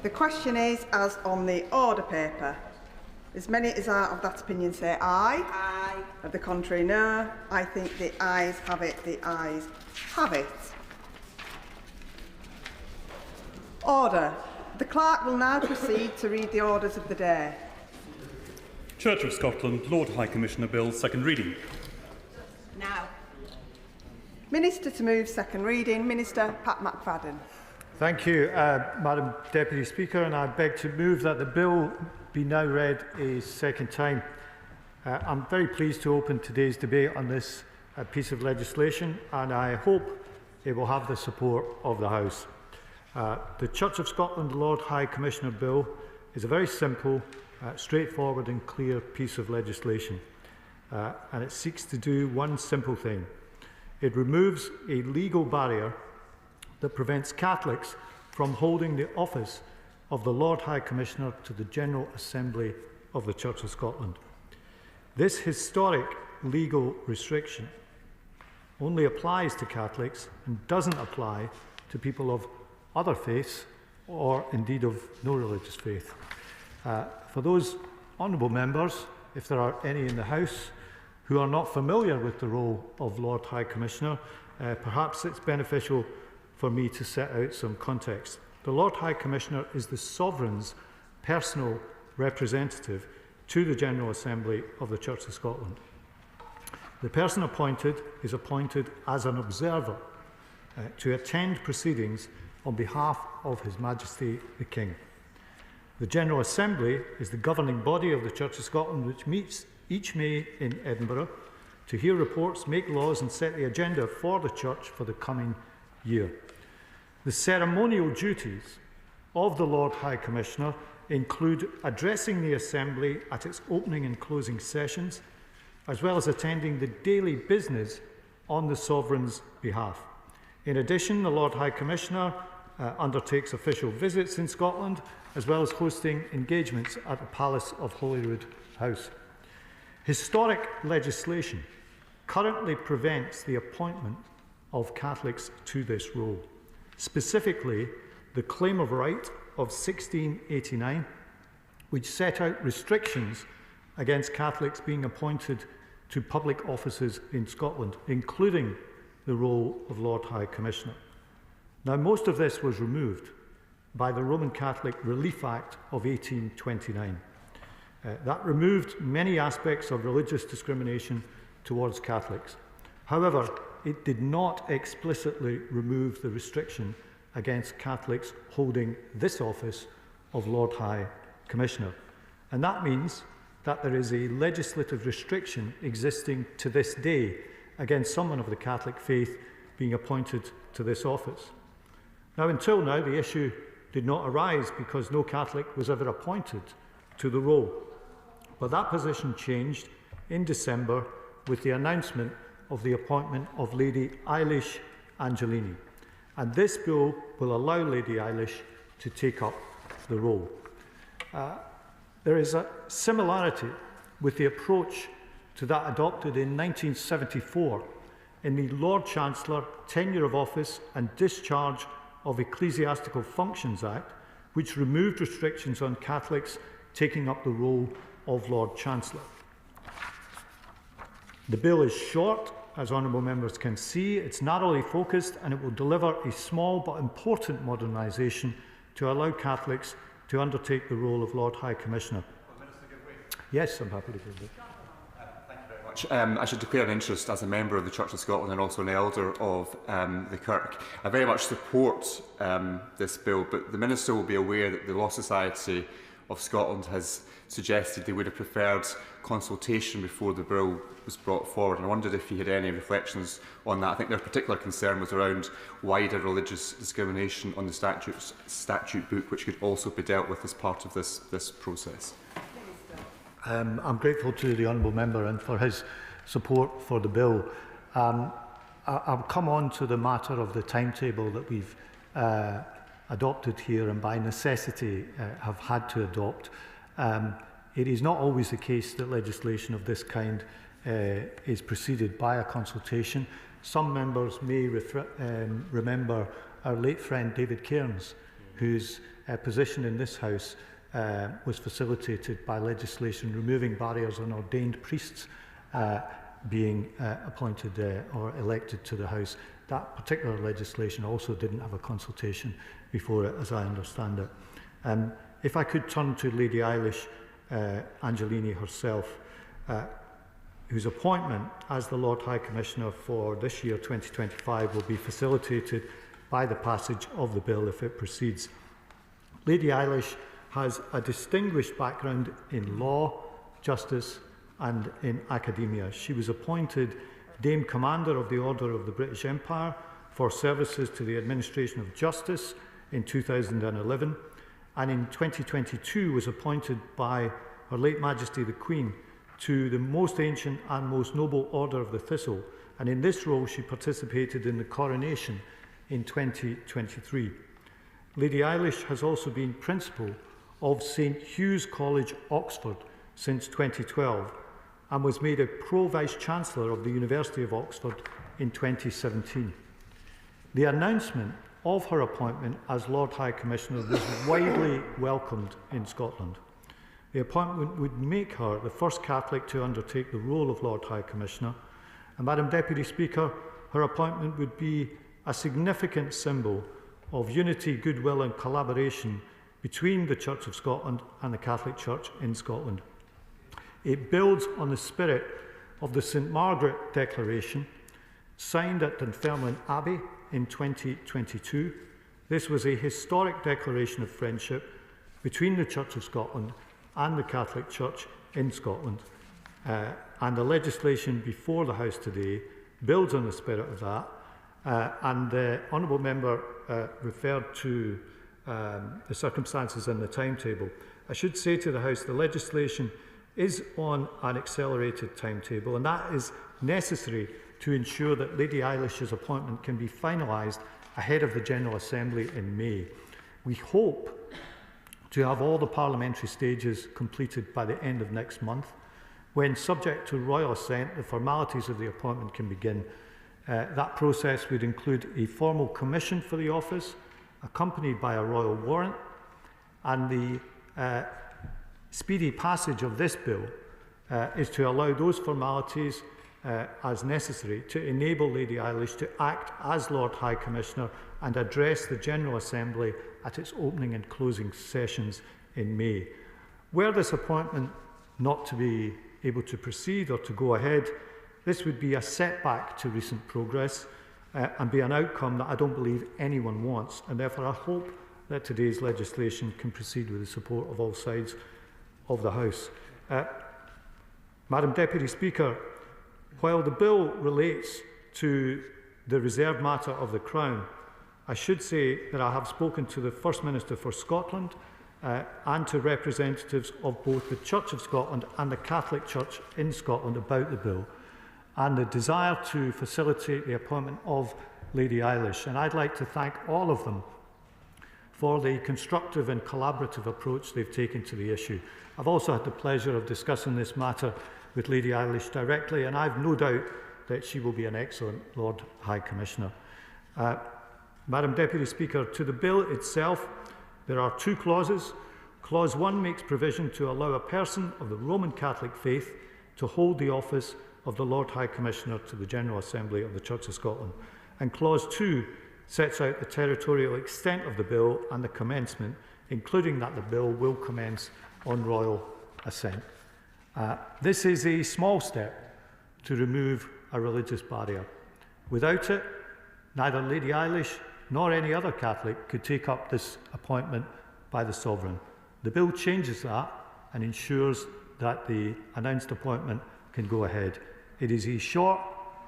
The question is as on the order paper. As many as are of that opinion say aye. Aye. Of the contrary, no. I think the ayes have it. The ayes have it. Order. The clerk will now proceed to read the orders of the day. Church of Scotland, Lord High Commissioner Bill, second reading. Now. Minister to move, second reading. Minister Pat McFadden. Thank you, Madam Deputy Speaker, and I beg to move that the bill be now read a second time. I'm very pleased to open today's debate on this piece of legislation, and I hope it will have the support of the House. The Church of Scotland Lord High Commissioner Bill is a very simple, straightforward and clear piece of legislation, and it seeks to do one simple thing. It removes a legal barrier that prevents Catholics from holding the office of the Lord High Commissioner to the General Assembly of the Church of Scotland. This historic legal restriction only applies to Catholics and doesn't apply to people of other faiths or indeed of no religious faith. For those honourable members, if there are any in the House, who are not familiar with the role of Lord High Commissioner, perhaps it's beneficial for me to set out some context. The Lord High Commissioner is the Sovereign's personal representative to the General Assembly of the Church of Scotland. The person appointed is appointed as an observer to attend proceedings on behalf of His Majesty the King. The General Assembly is the governing body of the Church of Scotland, which meets each May in Edinburgh to hear reports, make laws and set the agenda for the Church for the coming year. The ceremonial duties of the Lord High Commissioner include addressing the Assembly at its opening and closing sessions, as well as attending the daily business on the Sovereign's behalf. In addition, the Lord High Commissioner undertakes official visits in Scotland, as well as hosting engagements at the Palace of Holyrood House. Historic legislation currently prevents the appointment of Catholics to this role. Specifically, the Claim of Right of 1689, which set out restrictions against Catholics being appointed to public offices in Scotland, including the role of Lord High Commissioner. Now, most of this was removed by the Roman Catholic Relief Act of 1829. That removed many aspects of religious discrimination towards Catholics. However, it did not explicitly remove the restriction against Catholics holding this office of Lord High Commissioner. And that means that there is a legislative restriction existing to this day against someone of the Catholic faith being appointed to this office. Now, until now, the issue did not arise because no Catholic was ever appointed to the role. But that position changed in December with the announcement of the appointment of Lady Eilish Angelini. And this bill will allow Lady Eilish to take up the role. There is a similarity with the approach to that adopted in 1974 in the Lord Chancellor Tenure of Office and Discharge of Ecclesiastical Functions Act, which removed restrictions on Catholics taking up the role of Lord Chancellor. The bill is short, as honourable members can see. It's narrowly focused, and it will deliver a small but important modernisation to allow Catholics to undertake the role of Lord High Commissioner. Yes, I'm happy to give it. I should declare an interest as a member of the Church of Scotland and also an elder of the Kirk. I very much support this bill, but the Minister will be aware that the Law Society of Scotland has suggested they would have preferred consultation before the bill was brought forward, and I wondered if he had any reflections on that. I think their particular concern was around wider religious discrimination on the statute book, which could also be dealt with as part of this process. I'm grateful to the honourable member and for his support for the bill. I'll come on to the matter of the timetable that we've adopted here and by necessity have had to adopt. It is not always the case that legislation of this kind is preceded by a consultation. Some members may remember our late friend David Cairns, whose position in this House was facilitated by legislation removing barriers on ordained priests being appointed or elected to the House. That particular legislation also didn't have a consultation before it, as I understand it. If I could turn to Lady Eilish Angelini herself, whose appointment as the Lord High Commissioner for this year 2025 will be facilitated by the passage of the bill if it proceeds. Lady Eilish has a distinguished background in law, justice and in academia. She was appointed Dame Commander of the Order of the British Empire for services to the administration of justice in 2011, and in 2022 was appointed by Her late Majesty the Queen to the most ancient and most noble Order of the Thistle, and in this role she participated in the coronation in 2023. Lady Eilish has also been Principal of St Hugh's College, Oxford, since 2012, and was made a Pro-Vice-Chancellor of the University of Oxford in 2017. The announcement of her appointment as Lord High Commissioner was widely welcomed in Scotland. The appointment would make her the first Catholic to undertake the role of Lord High Commissioner, and Madam Deputy Speaker, her appointment would be a significant symbol of unity, goodwill and collaboration between the Church of Scotland and the Catholic Church in Scotland. It builds on the spirit of the St Margaret Declaration, signed at Dunfermline Abbey in 2022. This was a historic declaration of friendship between the Church of Scotland and the Catholic Church in Scotland. And the legislation before the House today builds on the spirit of that. And the Honourable Member referred to the circumstances and the timetable. I should say to the House the legislation is on an accelerated timetable, and that is necessary to ensure that Lady Eilish's appointment can be finalised ahead of the General Assembly in May. We hope to have all the parliamentary stages completed by the end of next month, when, subject to royal assent, the formalities of the appointment can begin. That process would include a formal commission for the office, accompanied by a royal warrant, and the speedy passage of this bill is to allow those formalities as necessary to enable Lady Eilish to act as Lord High Commissioner and address the General Assembly at its opening and closing sessions in May. Were this appointment not to be able to proceed or to go ahead, this would be a setback to recent progress and be an outcome that I don't believe anyone wants, and therefore I hope that today's legislation can proceed with the support of all sides of the House. Madam Deputy Speaker, while the bill relates to the reserved matter of the Crown, I should say that I have spoken to the First Minister for Scotland and to representatives of both the Church of Scotland and the Catholic Church in Scotland about the bill and the desire to facilitate the appointment of Lady Eilish. And I'd like to thank all of them for the constructive and collaborative approach they've taken to the issue. I've also had the pleasure of discussing this matter with Lady Eilish directly, and I've no doubt that she will be an excellent Lord High Commissioner. Madam Deputy Speaker, to the bill itself, there are two clauses. Clause 1 makes provision to allow a person of the Roman Catholic faith to hold the office of the Lord High Commissioner to the General Assembly of the Church of Scotland. And Clause 2 sets out the territorial extent of the bill and the commencement, including that the bill will commence on royal assent. This is a small step to remove a religious barrier. Without it, neither Lady Eilish nor any other Catholic could take up this appointment by the Sovereign. The bill changes that and ensures that the announced appointment can go ahead. It is a short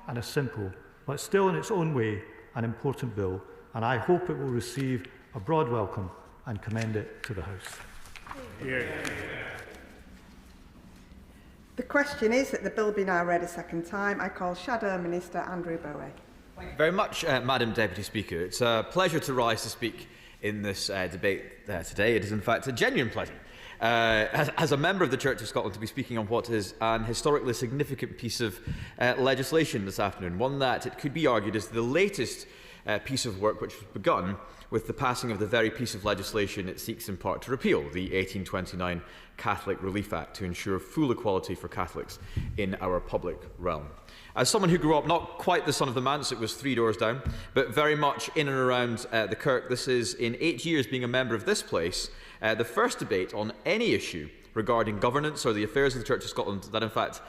and a simple, but still in its own way, an important bill, and I hope it will receive a broad welcome and commend it to the House. Yeah. The question is that the bill be now read a second time. I call Shadow Minister Andrew Bowe. Thank you very much, Madam Deputy Speaker. It's a pleasure to rise to speak in this debate today. It is in fact a genuine pleasure. As a member of the Church of Scotland, to be speaking on what is an historically significant piece of legislation this afternoon, one that it could be argued is the latest piece of work which was begun with the passing of the very piece of legislation it seeks in part to repeal, the 1829 Catholic Relief Act, to ensure full equality for Catholics in our public realm. As someone who grew up not quite the son of the manse, it was 3 doors down, but very much in and around the Kirk, this is, in 8 years being a member of this place, the first debate on any issue regarding governance or the affairs of the Church of Scotland that in fact